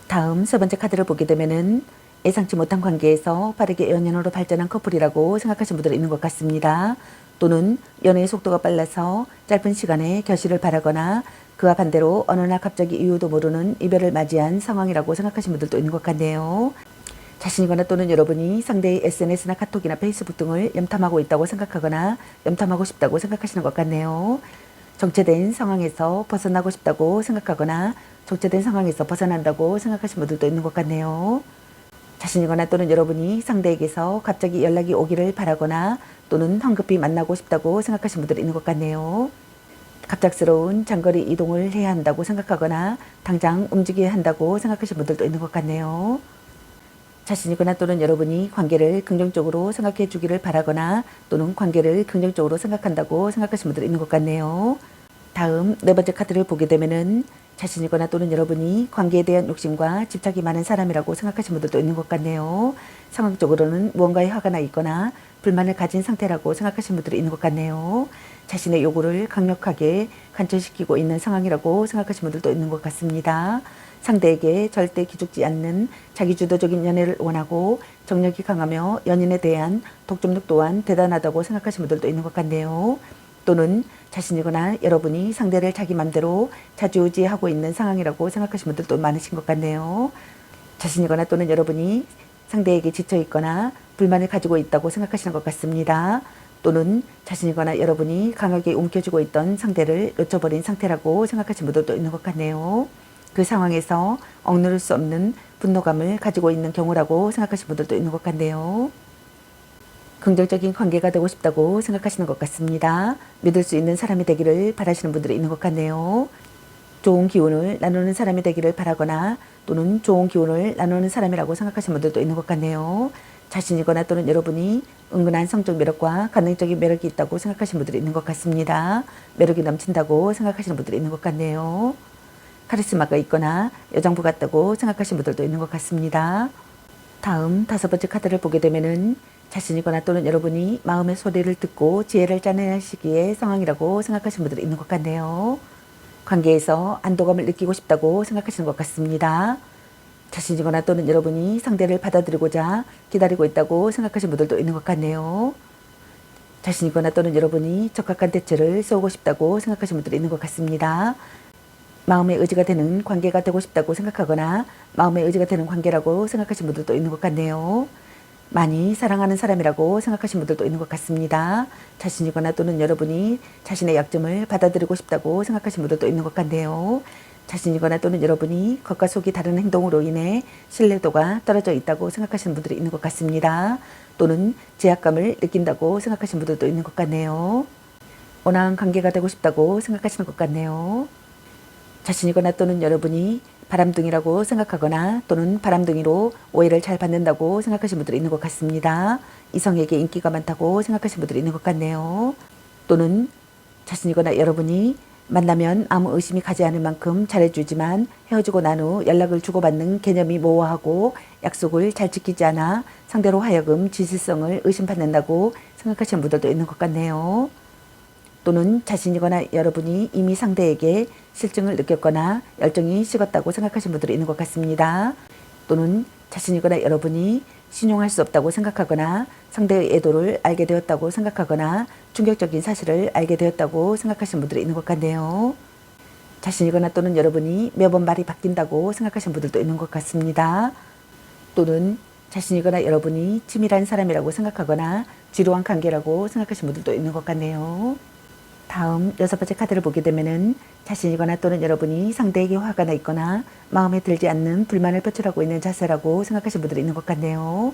다음 세 번째 카드를 보게 되면은 예상치 못한 관계에서 빠르게 연인으로 발전한 커플이라고 생각하시는 분들이 있는 것 같습니다. 또는 연애의 속도가 빨라서 짧은 시간에 결실을 바라거나 그와 반대로 어느 날 갑자기 이유도 모르는 이별을 맞이한 상황이라고 생각하시는 분들도 있는 것 같네요. 자신이거나 또는 여러분이 상대의 SNS나 카톡이나 페이스북 등을 염탐하고 있다고 생각하거나 염탐하고 싶다고 생각하시는 것 같네요. 정체된 상황에서 벗어나고 싶다고 생각하거나 정체된 상황에서 벗어난다고 생각하시는 분들도 있는 것 같네요. 자신이거나 또는 여러분이 상대에게서 갑자기 연락이 오기를 바라거나 또는 황급히 만나고 싶다고 생각하시는 분들이 있는 것 같네요. 갑작스러운 장거리 이동을 해야 한다고 생각하거나 당장 움직여야 한다고 생각하시는 분들도 있는 것 같네요. 자신이거나 또는 여러분이 관계를 긍정적으로 생각해 주기를 바라거나 또는 관계를 긍정적으로 생각한다고 생각하시는 분들이 있는 것 같네요. 다음 네 번째 카드를 보게 되면은 자신이거나 또는 여러분이 관계에 대한 욕심과 집착이 많은 사람이라고 생각하시는 분들도 있는 것 같네요. 상황적으로는 무언가에 화가 나 있거나 불만을 가진 상태라고 생각하시는 분들이 있는 것 같네요. 자신의 요구를 강력하게 관철시키고 있는 상황이라고 생각하시는 분들도 있는 것 같습니다. 상대에게 절대 기죽지 않는 자기주도적인 연애를 원하고 정력이 강하며 연인에 대한 독점력 또한 대단하다고 생각하시는 분들도 있는 것 같네요. 또는 자신이거나 여러분이 상대를 자기 맘대로 좌지우지하고 있는 상황이라고 생각하시는 분들도 많으신 것 같네요. 자신이거나 또는 여러분이 상대에게 지쳐있거나 불만을 가지고 있다고 생각하시는 것 같습니다. 또는 자신이거나 여러분이 강하게 움켜쥐고 있던 상대를 놓쳐버린 상태라고 생각하시는 분들도 있는 것 같네요. 그 상황에서 억누를 수 없는 분노감을 가지고 있는 경우라고 생각하시는 분들도 있는 것 같네요. 긍정적인 관계가 되고 싶다고 생각하시는 것 같습니다. 믿을 수 있는 사람이 되기를 바라시는 분들이 있는 것 같네요. 좋은 기운을 나누는 사람이 되기를 바라거나 또는 좋은 기운을 나누는 사람이라고 생각하시는 분들도 있는 것 같네요. 자신이거나 또는 여러분이 은근한 성적 매력과 관능적인 매력이 있다고 생각하시는 분들이 있는 것 같습니다. 매력이 넘친다고 생각하시는 분들이 있는 것 같네요. 카리스마가 있거나 여장부 같다고 생각하시는 분들도 있는 것 같습니다. 다음 다섯 번째 카드를 보게 되면은 자신이거나 또는 여러분이 마음의 소리를 듣고 지혜를 짜내는 시기의 상황이라고 생각하시는 분들이 있는 것 같네요. 관계에서 안도감을 느끼고 싶다고 생각하시는 것 같습니다. 자신이거나 또는 여러분이 상대를 받아들이고자 기다리고 있다고 생각하시는 분들도 있는 것 같네요. 자신이거나 또는 여러분이 적합한 대처를 세우고 싶다고 생각하시는 분들이 있는 것 같습니다. 마음의 의지가 되는 관계가 되고 싶다고 생각하거나 마음의 의지가 되는 관계라고 생각하시는 분들도 있는 것 같네요. 많이 사랑하는 사람이라고 생각하시는 분들도 있는 것 같습니다. 자신이거나 또는 여러분이 자신의 약점을 받아들이고 싶다고 생각하시는 분들도 있는 것 같네요. 자신이거나 또는 여러분이 겉과 속이 다른 행동으로 인해 신뢰도가 떨어져 있다고 생각하시는 분들이 있는 것 같습니다. 또는 제약감을 느낀다고 생각하시는 분들도 있는 것 같네요. 온화한 관계가 되고 싶다고 생각하시는 것 같네요. 자신이거나 또는 여러분이 바람둥이라고 생각하거나 또는 바람둥이로 오해를 잘 받는다고 생각하시는 분들이 있는 것 같습니다. 이성에게 인기가 많다고 생각하시는 분들이 있는 것 같네요. 또는 자신이거나 여러분이 만나면 아무 의심이 가지 않을 만큼 잘해주지만 헤어지고 난 후 연락을 주고받는 개념이 모호하고 약속을 잘 지키지 않아 상대로 하여금 진실성을 의심받는다고 생각하시는 분들도 있는 것 같네요. 또는 자신이거나 여러분이 이미 상대에게 실증을 느꼈거나 열정이 식었다고 생각하시는 분들이 있는 것 같습니다. 또는 자신이거나 여러분이 신용할 수 없다고 생각하거나 상대의 의도를 알게 되었다고 생각하거나 충격적인 사실을 알게 되었다고 생각하시는 분들이 있는 것 같네요. 자신이거나 또는 여러분이 매번 말이 바뀐다고 생각하시는 분들도 있는 것 같습니다. 또는 자신이거나 여러분이 치밀한 사람이라고 생각하거나 지루한 관계라고 생각하시는 분들도 있는 것 같네요. 다음 6번째 카드를 보게 되면은 자신이거나 또는 여러분이 상대에게 화가 나 있거나 마음에 들지 않는 불만을 표출하고 있는 자세라고 생각하시는 분들이 있는 것 같네요.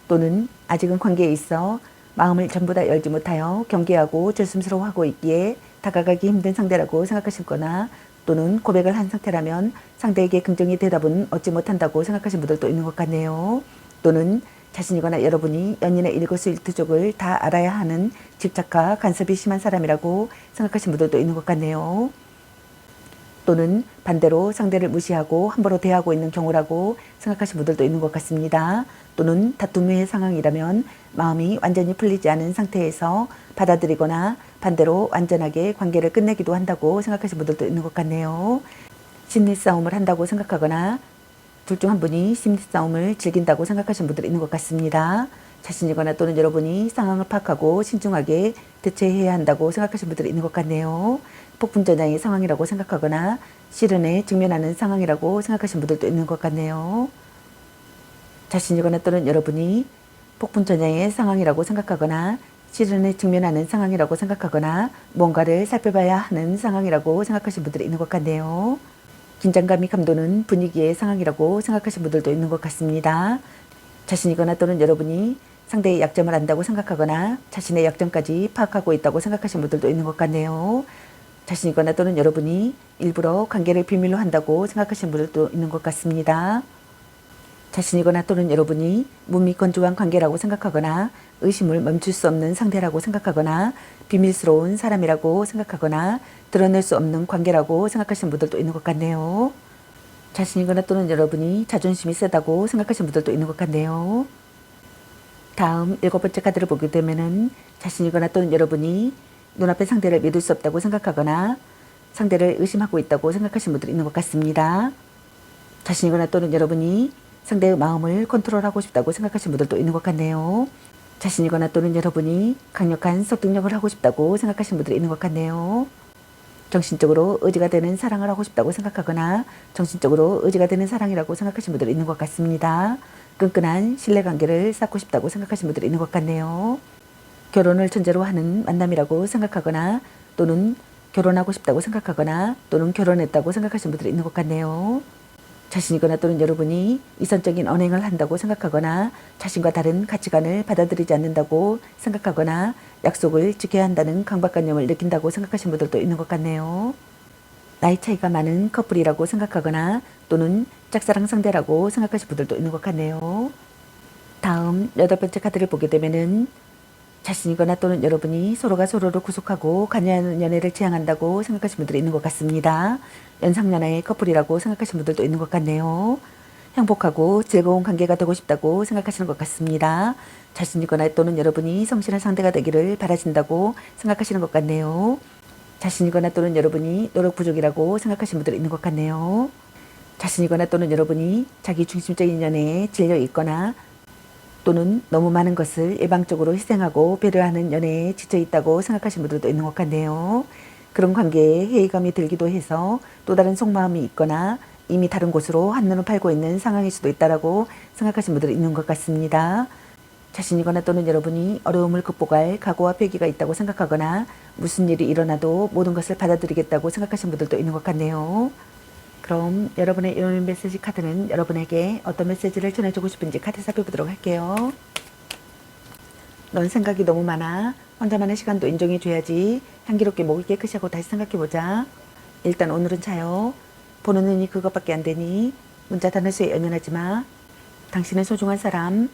또는 아직은 관계에 있어 마음을 전부 다 열지 못하여 경계하고 조심스러워하고 있기에 다가가기 힘든 상대라고 생각하시거나 또는 고백을 한 상태라면 상대에게 긍정의 대답은 얻지 못한다고 생각하시는 분들도 있는 것 같네요. 또는 자신이거나 여러분이 연인의 일거수일투족을 다 알아야 하는 집착과 간섭이 심한 사람이라고 생각하시는 분들도 있는 것 같네요. 또는 반대로 상대를 무시하고 함부로 대하고 있는 경우라고 생각하시는 분들도 있는 것 같습니다. 또는 다툼의 상황이라면 마음이 완전히 풀리지 않은 상태에서 받아들이거나 반대로 완전하게 관계를 끝내기도 한다고 생각하시는 분들도 있는 것 같네요. 심리 싸움을 한다고 생각하거나 둘 중 한 분이 심리 싸움을 즐긴다고 생각하시는 분들이 있는 것 같습니다. 자신이거나 또는 여러분이 상황을 파악하고 신중하게 대처해야 한다고 생각하시는 분들이 있는 것 같네요. 폭풍전야의 상황이라고 생각하거나 시련에 직면하는 상황이라고 생각하시는 분들도 있는 것 같네요. 자신이거나 또는 여러분이 폭풍전야의 상황이라고 생각하거나 시련에 직면하는 상황이라고 생각하거나 뭔가를 살펴봐야 하는 상황이라고 생각하시는 분들이 있는 것 같네요. 긴장감이 감도는 분위기의 상황이라고 생각하시는 분들도 있는 것 같습니다. 자신이거나 또는 여러분이 상대의 약점을 안다고 생각하거나 자신의 약점까지 파악하고 있다고 생각하시는 분들도 있는 것 같네요. 자신이거나 또는 여러분이 일부러 관계를 비밀로 한다고 생각하시는 분들도 있는 것 같습니다. 자신이거나 또는 여러분이 무미건조한 관계라고 생각하거나 의심을 멈출 수 없는 상대라고 생각하거나 비밀스러운 사람이라고 생각하거나 드러낼 수 없는 관계라고 생각하시는 분들도 있는 것 같네요. 자신이거나 또는 여러분이 자존심이 세다고 생각하시는 분들도 있는 것 같네요. 다음 7번째 카드를 보게 되면은 자신이거나 또는 여러분이 눈앞의 상대를 믿을 수 없다고 생각하거나 상대를 의심하고 있다고 생각하시는 분들이 있는 것 같습니다. 자신이거나 또는 여러분이 상대의 마음을 컨트롤하고 싶다고 생각하시는 분들도 있는 것 같네요. 자신이거나 또는 여러분이 강력한 설득력을 하고 싶다고 생각하시는 분들이 있는 것 같네요. 정신적으로 의지가 되는 사랑을 하고 싶다고 생각하거나 정신적으로 의지가 되는 사랑이라고 생각하시는 분들이 있는 것 같습니다. 끈끈한 신뢰관계를 쌓고 싶다고 생각하시는 분들이 있는 것 같네요. 결혼을 전제로 하는 만남이라고 생각하거나 또는 결혼하고 싶다고 생각하거나 또는 결혼했다고 생각하시는 분들이 있는 것 같네요. 자신이거나 또는 여러분이 이성적인 언행을 한다고 생각하거나 자신과 다른 가치관을 받아들이지 않는다고 생각하거나 약속을 지켜야 한다는 강박관념을 느낀다고 생각하시는 분들도 있는 것 같네요. 나이 차이가 많은 커플이라고 생각하거나 또는 짝사랑 상대라고 생각하시는 분들도 있는 것 같네요. 다음 8번째 카드를 보게 되면은 자신이거나 또는 여러분이 서로가 서로를 구속하고 관여하는 연애를 지향한다고 생각하시는 분들이 있는 것 같습니다. 연상연하의 커플이라고 생각하시는 분들도 있는 것 같네요. 행복하고 즐거운 관계가 되고 싶다고 생각하시는 것 같습니다. 자신이거나 또는 여러분이 성실한 상대가 되기를 바라신다고 생각하시는 것 같네요. 자신이거나 또는 여러분이 노력 부족이라고 생각하시는 분들이 있는 것 같네요. 자신이거나 또는 여러분이 자기 중심적인 연애에 질려 있거나 또는 너무 많은 것을 일방적으로 희생하고 배려하는 연애에 지쳐 있다고 생각하시는 분들도 있는 것 같네요. 그런 관계에 회의감이 들기도 해서 또 다른 속마음이 있거나 이미 다른 곳으로 한눈을 팔고 있는 상황일 수도 있다고 생각하시는 분들이 있는 것 같습니다. 자신이거나 또는 여러분이 어려움을 극복할 각오와 패기가 있다고 생각하거나 무슨 일이 일어나도 모든 것을 받아들이겠다고 생각하시는 분들도 있는 것 같네요. 그럼 여러분의 이런 메시지 카드는 여러분에게 어떤 메시지를 전해주고 싶은지 카드 살펴보도록 할게요. 넌 생각이 너무 많아. 혼자만의 시간도 인정해줘야지. 향기롭게 목을 깨끗이 하고 다시 생각해보자. 일단 오늘은 자요. 보는 눈이 그것밖에 안 되니 문자 단어 수에 연연하지 마. 당신은 소중한 사람,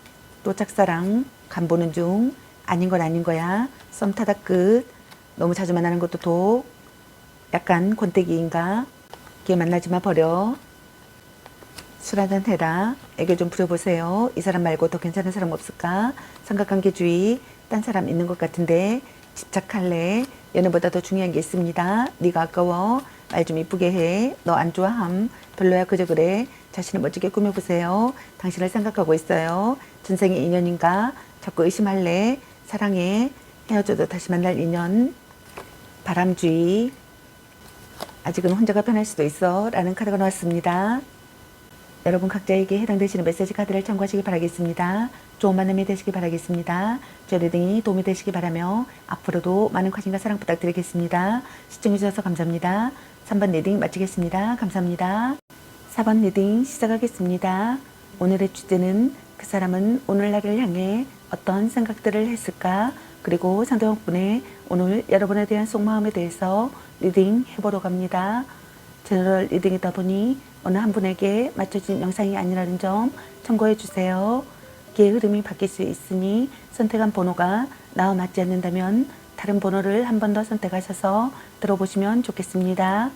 또 짝사랑, 간 보는 중, 아닌 건 아닌 거야. 썸 타다 끝. 너무 자주 만나는 것도 독. 약간 권태기인가? 걔 만나지 마 버려. 술 한잔 해라. 애교 좀 부려보세요. 이 사람 말고 더 괜찮은 사람 없을까? 삼각관계주의. 딴 사람 있는 것 같은데 집착할래? 연애보다 더 중요한 게 있습니다. 네가 아까워. 말 좀 이쁘게 해. 너 안 좋아함. 별로야 그저 그래. 자신을 멋지게 꾸며보세요. 당신을 생각하고 있어요. 전생의 인연인가? 자꾸 의심할래? 사랑해. 헤어져도 다시 만날 인연. 바람주의. 아직은 혼자가 편할 수도 있어 라는 카드가 나왔습니다. 여러분 각자에게 해당되시는 메시지 카드를 참고하시기 바라겠습니다. 좋은 만남이 되시기 바라겠습니다. 제 리딩이 도움이 되시기 바라며 앞으로도 많은 관심과 사랑 부탁드리겠습니다. 시청해주셔서 감사합니다. 3번 리딩 마치겠습니다. 감사합니다. 4번 리딩 시작하겠습니다. 오늘의 주제는 그 사람은 오늘날을 향해 어떤 생각들을 했을까? 그리고 상대방분의 오늘 여러분에 대한 속마음에 대해서 리딩 해보러 갑니다. 제너럴 리딩이다 보니 어느 한 분에게 맞춰진 영상이 아니라는 점 참고해 주세요. 기의 흐름이 바뀔 수 있으니 선택한 번호가 나와 맞지 않는다면 다른 번호를 한 번 더 선택하셔서 들어보시면 좋겠습니다.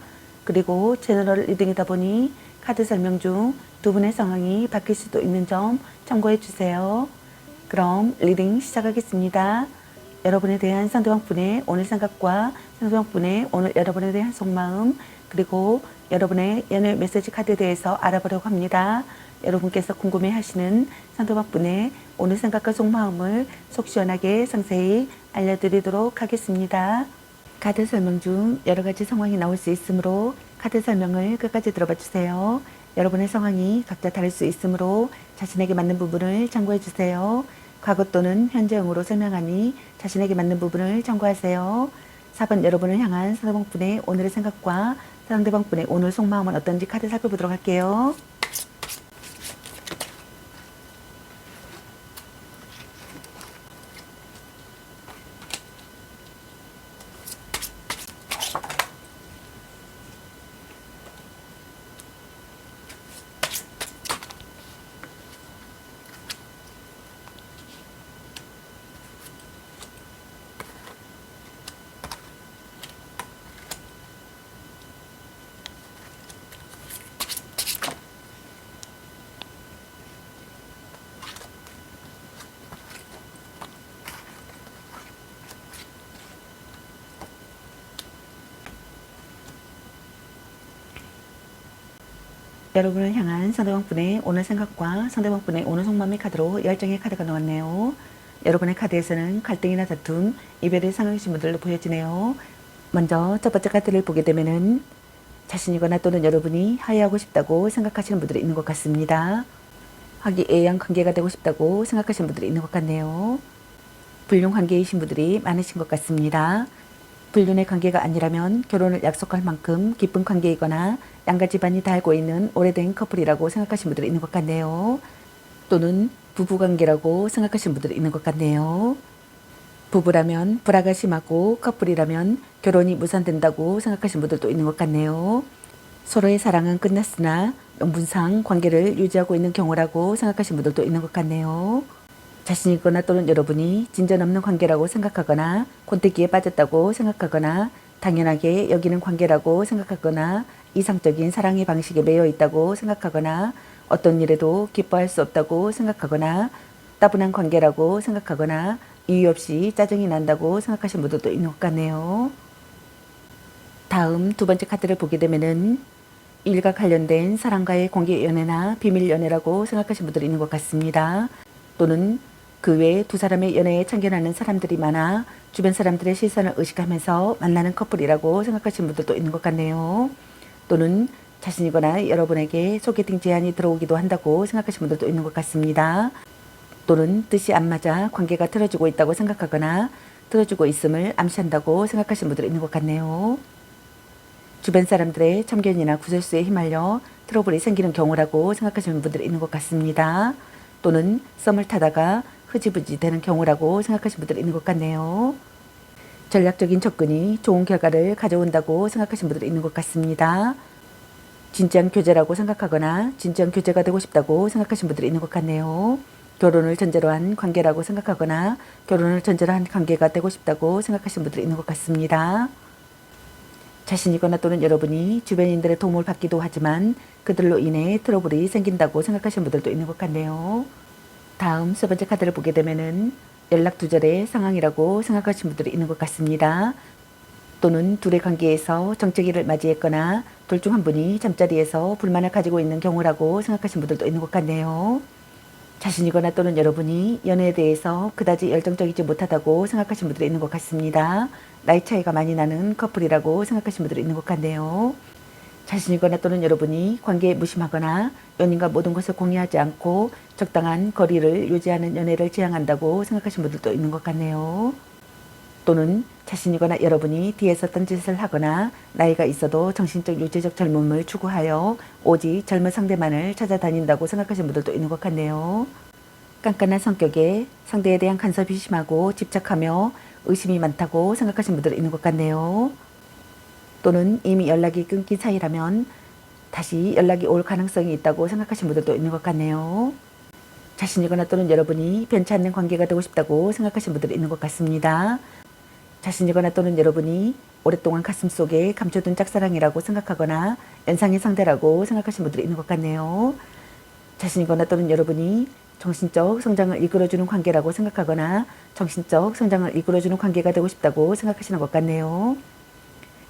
그리고 제너럴 리딩이다 보니 카드 설명 중 두 분의 상황이 바뀔 수도 있는 점 참고해 주세요. 그럼 리딩 시작하겠습니다. 여러분에 대한 상대방분의 오늘 생각과 상대방분의 오늘 여러분에 대한 속마음 그리고 여러분의 연애 메시지 카드에 대해서 알아보려고 합니다. 여러분께서 궁금해하시는 상대방분의 오늘 생각과 속마음을 속 시원하게 상세히 알려드리도록 하겠습니다. 카드 설명 중 여러 가지 상황이 나올 수 있으므로 카드 설명을 끝까지 들어봐 주세요. 여러분의 상황이 각자 다를 수 있으므로 자신에게 맞는 부분을 참고해 주세요. 과거 또는 현재형으로 설명하니 자신에게 맞는 부분을 참고하세요. 4번 여러분을 향한 상대방분의 오늘의 생각과 상대방분의 오늘 속마음은 어떤지 카드 살펴보도록 할게요. 여러분을 향한 상대방분의 오늘 생각과 상대방분의 오늘 속마음의 카드로 10장의 카드가 나왔네요. 여러분의 카드에서는 갈등이나 다툼, 이별의 상황이신 분들로 보여지네요. 먼저 첫 번째 카드를 보게 되면은 자신이거나 또는 여러분이 화해하고 싶다고 생각하시는 분들이 있는 것 같습니다. 화기애애한 관계가 되고 싶다고 생각하시는 분들이 있는 것 같네요. 불륜 관계이신 분들이 많으신 것 같습니다. 불륜의 관계가 아니라면 결혼을 약속할 만큼 깊은 관계이거나 양가 집안이 다 알고 있는 오래된 커플이라고 생각하시는 분들이 있는 것 같네요. 또는 부부관계라고 생각하시는 분들이 있는 것 같네요. 부부라면 불화가 심하고 커플이라면 결혼이 무산된다고 생각하시는 분들도 있는 것 같네요. 서로의 사랑은 끝났으나 명분상 관계를 유지하고 있는 경우라고 생각하시는 분들도 있는 것 같네요. 자신이거나 또는 여러분이 진전 없는 관계라고 생각하거나 권태기에 빠졌다고 생각하거나 당연하게 여기는 관계라고 생각하거나 이상적인 사랑의 방식에 매여 있다고 생각하거나 어떤 일에도 기뻐할 수 없다고 생각하거나 따분한 관계라고 생각하거나 이유 없이 짜증이 난다고 생각하시는 분들도 있는 것 같네요. 다음 두 번째 카드를 보게 되면은 일과 관련된 사람과의 공개 연애나 비밀 연애라고 생각하시는 분들이 있는 것 같습니다. 또는 그 외에 두 사람의 연애에 참견하는 사람들이 많아 주변 사람들의 시선을 의식하면서 만나는 커플이라고 생각하시는 분들도 있는 것 같네요. 또는 자신이거나 여러분에게 소개팅 제안이 들어오기도 한다고 생각하시는 분들도 있는 것 같습니다. 또는 뜻이 안 맞아 관계가 틀어지고 있다고 생각하거나 틀어지고 있음을 암시한다고 생각하시는 분들이 있는 것 같네요. 주변 사람들의 참견이나 구설수에 휘말려 트러블이 생기는 경우라고 생각하시는 분들이 있는 것 같습니다. 또는 썸을 타다가 흐지부지 되는 경우라고 생각하시는 분들이 있는 것 같네요. 전략적인 접근이 좋은 결과를 가져온다고 생각하시는 분들이 있는 것 같습니다. 진지한 교제라고 생각하거나 진지한 교제가 되고 싶다고 생각하시는 분들이 있는 것 같네요. 결혼을 전제로 한 관계라고 생각하거나 결혼을 전제로 한 관계가 되고 싶다고 생각하시는 분들이 있는 것 같습니다. 자신이거나 또는 여러분이 주변인들의 도움을 받기도 하지만 그들로 인해 트러블이 생긴다고 생각하시는 분들도 있는 것 같네요. 다음 세 번째 카드를 보게 되면은 연락두절의 상황이라고 생각하시는 분들이 있는 것 같습니다. 또는 둘의 관계에서 정체기를 맞이했거나 둘 중 한 분이 잠자리에서 불만을 가지고 있는 경우라고 생각하시는 분들도 있는 것 같네요. 자신이거나 또는 여러분이 연애에 대해서 그다지 열정적이지 못하다고 생각하시는 분들이 있는 것 같습니다. 나이 차이가 많이 나는 커플이라고 생각하시는 분들이 있는 것 같네요. 자신이거나 또는 여러분이 관계에 무심하거나 연인과 모든 것을 공유하지 않고 적당한 거리를 유지하는 연애를 지향한다고 생각하시는 분들도 있는 것 같네요. 또는 자신이거나 여러분이 뒤에서 딴짓을 하거나 나이가 있어도 정신적 유지적 젊음을 추구하여 오직 젊은 상대만을 찾아다닌다고 생각하시는 분들도 있는 것 같네요. 깐깐한 성격에 상대에 대한 간섭이 심하고 집착하며 의심이 많다고 생각하시는 분들이 있는 것 같네요. 또는 이미 연락이 끊긴 사이라면 다시 연락이 올 가능성이 있다고 생각하시는 분들도 있는 것 같네요. 자신이거나 또는 여러분이 변치 않는 관계가 되고 싶다고 생각하시는 분들이 있는 것 같습니다. 자신이거나 또는 여러분이 오랫동안 가슴속에 감춰둔 짝사랑이라고 생각하거나 연상의 상대라고 생각하시는 분들이 있는 것 같네요. 자신이거나 또는 여러분이 정신적 성장을 이끌어주는 관계라고 생각하거나 정신적 성장을 이끌어주는 관계가 되고 싶다고 생각하시는 것 같네요.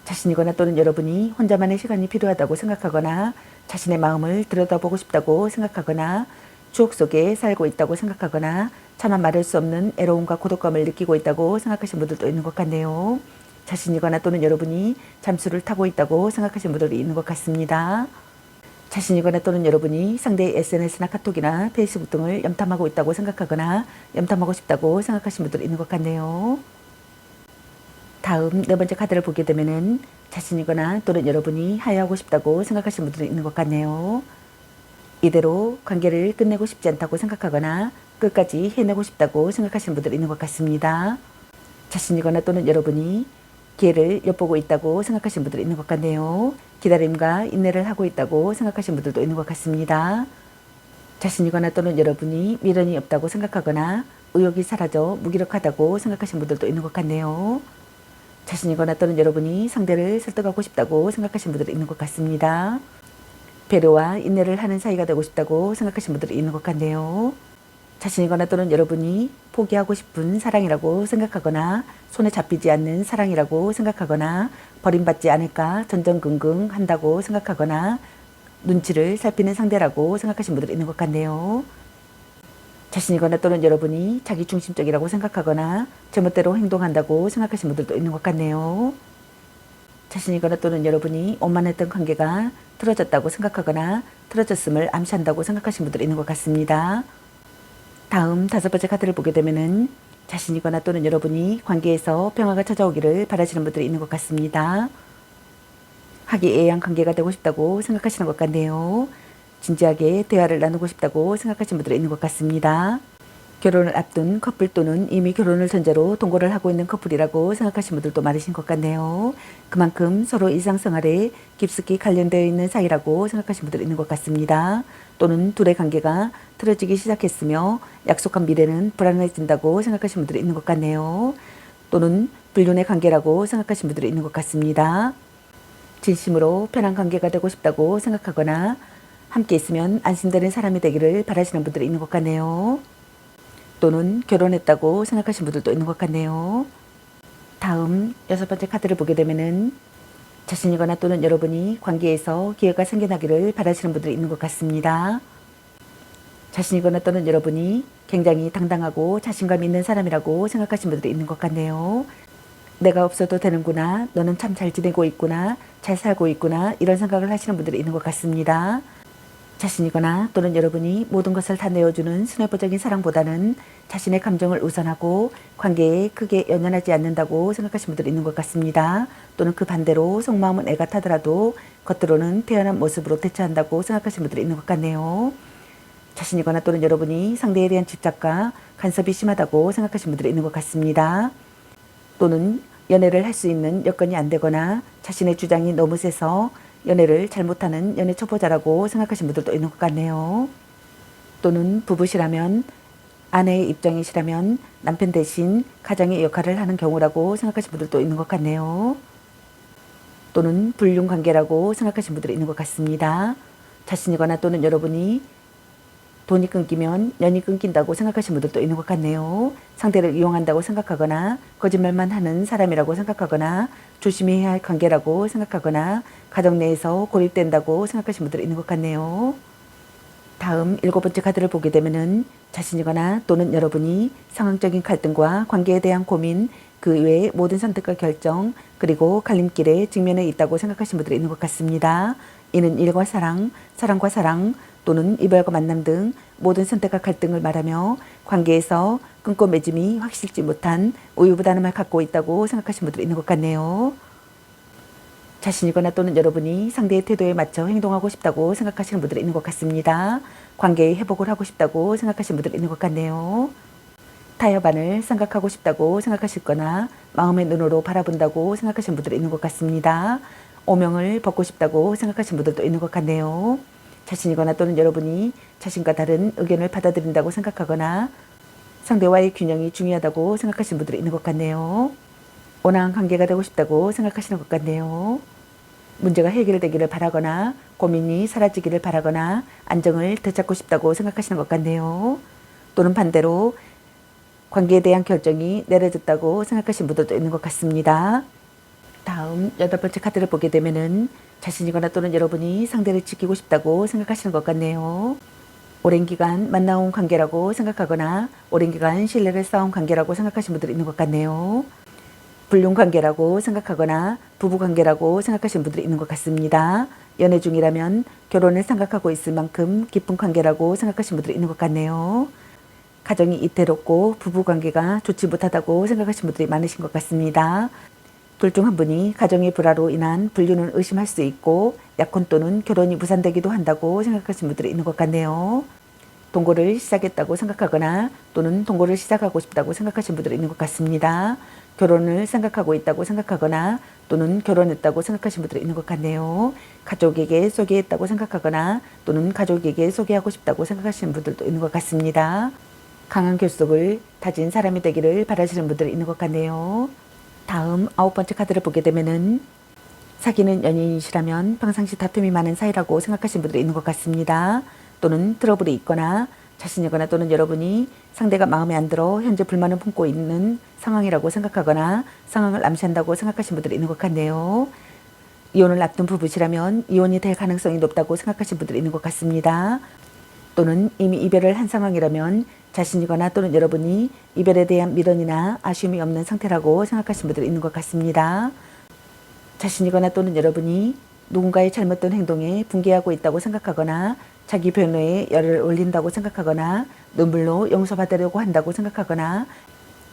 자신이거나 또는 여러분이 혼자만의 시간이 필요하다고 생각하거나 자신의 마음을 들여다보고 싶다고 생각하거나 추억 속에 살고 있다고 생각하거나 차마 말할 수 없는 애로움과 고독감을 느끼고 있다고 생각하시는 분들도 있는 것 같네요. 자신이거나 또는 여러분이 잠수를 타고 있다고 생각하시는 분들이 있는 것 같습니다. 자신이거나 또는 여러분이 상대의 SNS나 카톡이나 페이스북 등을 염탐하고 있다고 생각하거나 염탐하고 싶다고 생각하시는 분들이 있는 것 같네요. 다음 네 번째 카드를 보게 되면은 자신이거나 또는 여러분이 하야하고 싶다고 생각하시는 분들이 있는 것 같네요. 이대로 관계를 끝내고 싶지 않다고 생각하거나 끝까지 해내고 싶다고 생각하시는 분들이 있는 것 같습니다. 자신이거나 또는 여러분이 기회를 엿보고 있다고 생각하시는 분들이 있는 것 같네요. 기다림과 인내를 하고 있다고 생각하시는 분들도 있는 것 같습니다. 자신이거나 또는 여러분이 미련이 없다고 생각하거나 의욕이 사라져 무기력하다고 생각하시는 분들도 있는 것 같네요. 자신이거나 또는 여러분이 상대를 설득하고 싶다고 생각하시는 분들이 있는 것 같습니다. 배려와 인내를 하는 사이가 되고 싶다고 생각하시는 분들이 있는 것 같네요. 자신이거나 또는 여러분이 포기하고 싶은 사랑이라고 생각하거나 손에 잡히지 않는 사랑이라고 생각하거나 버림받지 않을까 전전긍긍 한다고 생각하거나 눈치를 살피는 상대라고 생각하시는 분들이 있는 것 같네요. 자신이거나 또는 여러분이 자기중심적이라고 생각하거나 제멋대로 행동한다고 생각하시는 분들도 있는 것 같네요. 자신이거나 또는 여러분이 원만했던 관계가 틀어졌다고 생각하거나 틀어졌음을 암시한다고 생각하시는 분들이 있는 것 같습니다. 다음 다섯 번째 카드를 보게 되면은 자신이거나 또는 여러분이 관계에서 평화가 찾아오기를 바라시는 분들이 있는 것 같습니다. 화기애애한 관계가 되고 싶다고 생각하시는 것 같네요. 진지하게 대화를 나누고 싶다고 생각하시는 분들이 있는 것 같습니다. 결혼을 앞둔 커플 또는 이미 결혼을 전제로 동거를 하고 있는 커플이라고 생각하시는 분들도 많으신 것 같네요. 그만큼 서로 일상생활에 깊숙이 관련되어 있는 사이라고 생각하시는 분들이 있는 것 같습니다. 또는 둘의 관계가 틀어지기 시작했으며 약속한 미래는 불안해진다고 생각하시는 분들이 있는 것 같네요. 또는 불륜의 관계라고 생각하시는 분들이 있는 것 같습니다. 진심으로 편한 관계가 되고 싶다고 생각하거나 함께 있으면 안심되는 사람이 되기를 바라시는 분들이 있는 것 같네요. 또는 결혼했다고 생각하시는 분들도 있는 것 같네요. 다음 여섯 번째 카드를 보게 되면은 자신이거나 또는 여러분이 관계에서 기회가 생겨나기를 바라시는 분들이 있는 것 같습니다. 자신이거나 또는 여러분이 굉장히 당당하고 자신감 있는 사람이라고 생각하시는 분들이 있는 것 같네요. 내가 없어도 되는구나, 너는 참 잘 지내고 있구나, 잘 살고 있구나, 이런 생각을 하시는 분들이 있는 것 같습니다. 자신이거나 또는 여러분이 모든 것을 다 내어주는 순애보적인 사랑보다는 자신의 감정을 우선하고 관계에 크게 연연하지 않는다고 생각하시는 분들이 있는 것 같습니다. 또는 그 반대로 속마음은 애가 타더라도 겉으로는 태연한 모습으로 대처한다고 생각하시는 분들이 있는 것 같네요. 자신이거나 또는 여러분이 상대에 대한 집착과 간섭이 심하다고 생각하시는 분들이 있는 것 같습니다. 또는 연애를 할 수 있는 여건이 안 되거나 자신의 주장이 너무 세서 연애를 잘못하는 연애 초보자라고 생각하시는 분들도 있는 것 같네요. 또는 부부시라면 아내의 입장이시라면 남편 대신 가장의 역할을 하는 경우라고 생각하시는 분들도 있는 것 같네요. 또는 불륜관계라고 생각하시는 분들이 있는 것 같습니다. 자신이거나 또는 여러분이 돈이 끊기면 연이 끊긴다고 생각하시는 분들도 있는 것 같네요. 상대를 이용한다고 생각하거나 거짓말만 하는 사람이라고 생각하거나 조심해야 할 관계라고 생각하거나 가정 내에서 고립된다고 생각하시는 분들이 있는 것 같네요. 다음 7번째 카드를 보게 되면은 자신이거나 또는 여러분이 상황적인 갈등과 관계에 대한 고민, 그 외의 모든 선택과 결정, 그리고 갈림길에 직면해 있다고 생각하시는 분들이 있는 것 같습니다. 이는 일과 사랑, 사랑과 사랑, 또는 이별과 만남 등 모든 선택과 갈등을 말하며 관계에서 끊고 맺음이 확실치 못한 우유부단함을 갖고 있다고 생각하시는 분들이 있는 것 같네요. 자신이거나 또는 여러분이 상대의 태도에 맞춰 행동하고 싶다고 생각하시는 분들이 있는 것 같습니다. 관계의 회복을 하고 싶다고 생각하시는 분들이 있는 것 같네요. 타협안을 생각하고 싶다고 생각하실 거나 마음의 눈으로 바라본다고 생각하시는 분들이 있는 것 같습니다. 오명을 벗고 싶다고 생각하시는 분들도 있는 것 같네요. 자신이거나 또는 여러분이 자신과 다른 의견을 받아들인다고 생각하거나 상대와의 균형이 중요하다고 생각하시는 분들이 있는 것 같네요. 온화한 관계가 되고 싶다고 생각하시는 것 같네요. 문제가 해결되기를 바라거나 고민이 사라지기를 바라거나 안정을 되찾고 싶다고 생각하시는 것 같네요. 또는 반대로 관계에 대한 결정이 내려졌다고 생각하시는 분들도 있는 것 같습니다. 다음 8번째 카드를 보게 되면은 자신이거나 또는 여러분이 상대를 지키고 싶다고 생각하시는 것 같네요. 오랜 기간 만나온 관계라고 생각하거나 오랜 기간 신뢰를 쌓은 관계라고 생각하시는 분들이 있는 것 같네요. 불륜관계라고 생각하거나 부부관계라고 생각하시는 분들이 있는 것 같습니다. 연애 중이라면 결혼을 생각하고 있을 만큼 깊은 관계라고 생각하시는 분들이 있는 것 같네요. 가정이 이태롭고 부부관계가 좋지 못하다고 생각하시는 분들이 많으신 것 같습니다. 둘 중 한 분이 가정의 불화로 인한 불륜을 의심할 수 있고 약혼 또는 결혼이 무산되기도 한다고 생각하시는 분들이 있는 것 같네요. 동거를 시작했다고 생각하거나 또는 동거를 시작하고 싶다고 생각하시는 분들이 있는 것 같습니다. 결혼을 생각하고 있다고 생각하거나 또는 결혼했다고 생각하시는 분들이 있는 것 같네요. 가족에게 소개했다고 생각하거나 또는 가족에게 소개하고 싶다고 생각하시는 분들도 있는 것 같습니다. 강한 결속을 다진 사람이 되기를 바라시는 분들이 있는 것 같네요. 다음 9번째 카드를 보게 되면은 사귀는 연인이시라면 평상시 다툼이 많은 사이라고 생각하시는 분들이 있는 것 같습니다. 또는 트러블이 있거나 자신이거나 또는 여러분이 상대가 마음에 안 들어 현재 불만을 품고 있는 상황이라고 생각하거나 상황을 암시한다고 생각하시는 분들이 있는 것 같네요. 이혼을 앞둔 부부시라면 이혼이 될 가능성이 높다고 생각하시는 분들이 있는 것 같습니다. 또는 이미 이별을 한 상황이라면 자신이거나 또는 여러분이 이별에 대한 미련이나 아쉬움이 없는 상태라고 생각하시는 분들이 있는 것 같습니다. 자신이거나 또는 여러분이 누군가의 잘못된 행동에 분개하고 있다고 생각하거나 자기 변호에 열을 올린다고 생각하거나 눈물로 용서받으려고 한다고 생각하거나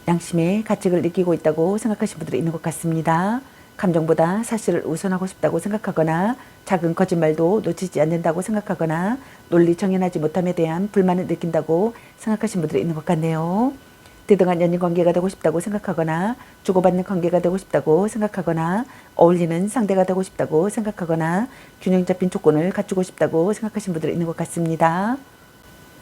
양심의 가책을 느끼고 있다고 생각하시는 분들이 있는 것 같습니다. 감정보다 사실을 우선하고 싶다고 생각하거나 작은 거짓말도 놓치지 않는다고 생각하거나 논리 정연하지 못함에 대한 불만을 느낀다고 생각하시는 분들이 있는 것 같네요. 대등한 연인 관계가 되고 싶다고 생각하거나 주고받는 관계가 되고 싶다고 생각하거나 어울리는 상대가 되고 싶다고 생각하거나 균형 잡힌 조건을 갖추고 싶다고 생각하시는 분들이 있는 것 같습니다.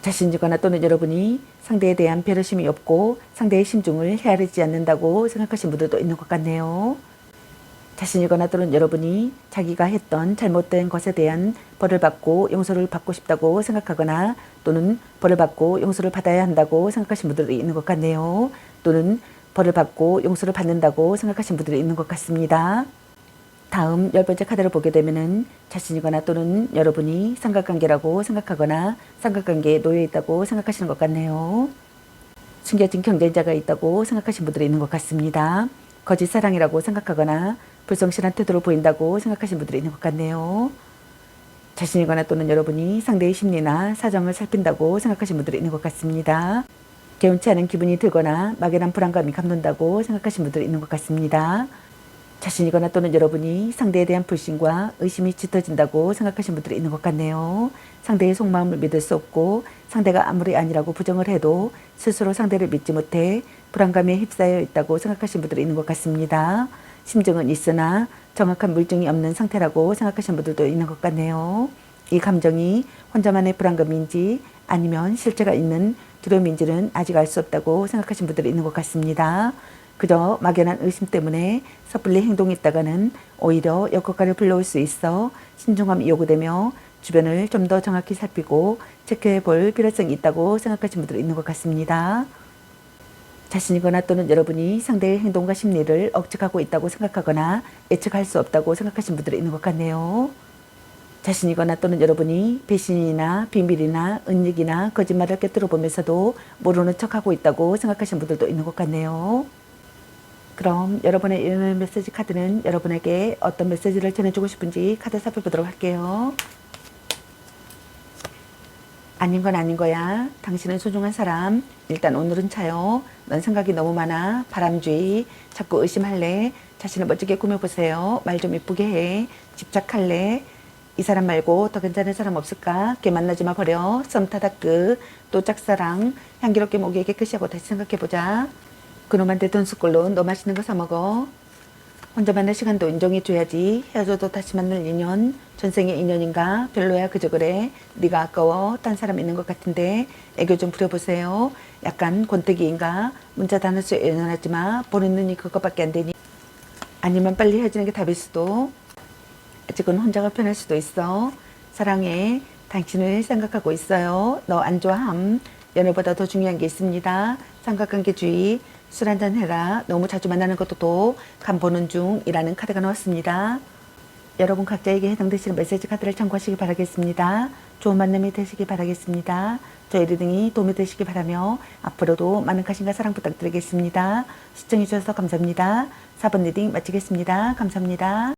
자신이거나 또는 여러분이 상대에 대한 배려심이 없고 상대의 심중을 헤아리지 않는다고 생각하시는 분들도 있는 것 같네요. 자신이거나 또는 여러분이 자기가 했던 잘못된 것에 대한 벌을 받고 용서를 받고 싶다고 생각하거나 또는 벌을 받고 용서를 받아야 한다고 생각하시는 분들이 있는 것 같네요. 또는 벌을 받고 용서를 받는다고 생각하시는 분들이 있는 것 같습니다. 다음 10번째 카드를 보게 되면은 자신이거나 또는 여러분이 삼각관계라고 생각하거나 삼각관계에 놓여 있다고 생각하시는 것 같네요. 숨겨진 경쟁자가 있다고 생각하시는 분들이 있는 것 같습니다. 거짓 사랑이라고 생각하거나 불성실한 태도를 보인다고 생각하시는 분들이 있는 것 같네요. 자신이거나 또는 여러분이 상대의 심리나 사정을 살핀다고 생각하시는 분들이 있는 것 같습니다. 개운치 않은 기분이 들거나 막연한 불안감이 감돈다고 생각하시는 분들이 있는 것 같습니다. 자신이거나 또는 여러분이 상대에 대한 불신과 의심이 짙어진다고 생각하시는 분들이 있는 것 같네요. 상대의 속마음을 믿을 수 없고 상대가 아무리 아니라고 부정을 해도 스스로 상대를 믿지 못해 불안감에 휩싸여 있다고 생각하시는 분들이 있는 것 같습니다. 심증은 있으나 정확한 물증이 없는 상태라고 생각하시는 분들도 있는 것 같네요. 이 감정이 혼자만의 불안감인지 아니면 실제가 있는 두려움인지는 아직 알 수 없다고 생각하시는 분들이 있는 것 같습니다. 그저 막연한 의심 때문에 섣불리 행동했다가는 오히려 역효과를 불러올 수 있어 신중함이 요구되며 주변을 좀 더 정확히 살피고 체크해 볼 필요성이 있다고 생각하시는 분들이 있는 것 같습니다. 자신이거나 또는 여러분이 상대의 행동과 심리를 억측하고 있다고 생각하거나 예측할 수 없다고 생각하시는 분들이 있는 것 같네요. 자신이거나 또는 여러분이 배신이나 비밀이나 은닉이나 거짓말을 꿰뚫어 보면서도 모르는 척하고 있다고 생각하시는 분들도 있는 것 같네요. 그럼 여러분의 이메일 메시지 카드는 여러분에게 어떤 메시지를 전해주고 싶은지 카드 살펴보도록 할게요. 아닌 건 아닌 거야. 당신은 소중한 사람. 일단 오늘은 차요. 넌 생각이 너무 많아. 바람쥐. 자꾸 의심할래. 자신을 멋지게 꾸며보세요. 말 좀 이쁘게 해. 집착할래. 이 사람 말고 더 괜찮은 사람 없을까? 걔 만나지 마 버려. 썸타다크. 또 짝사랑. 향기롭게 목에 깨끗이 하고 다시 생각해보자. 그놈한테 돈 숟걸로 너 맛있는 거 사먹어. 혼자 만날 시간도 인정해줘야지. 헤어져도 다시 만날 인연. 전생의 인연인가? 별로야 그저 그래. 네가 아까워. 딴 사람 있는 것 같은데 애교 좀 부려보세요. 약간 권태기인가? 문자 단어수 연연하지 마. 보는 눈이 그것밖에 안 되니. 아니면 빨리 헤어지는 게 답일 수도. 아직은 혼자가 편할 수도 있어. 사랑해. 당신을 생각하고 있어요. 너 안 좋아함. 연애보다 더 중요한 게 있습니다. 삼각관계주의. 술 한잔 해라. 너무 자주 만나는 것도 간 보는 중이라는 카드가 나왔습니다. 여러분 각자에게 해당되시는 메시지 카드를 참고하시기 바라겠습니다. 좋은 만남이 되시기 바라겠습니다. 저희 리딩이 도움이 되시기 바라며 앞으로도 많은 관심과 사랑 부탁드리겠습니다. 시청해주셔서 감사합니다. 4번 리딩 마치겠습니다. 감사합니다.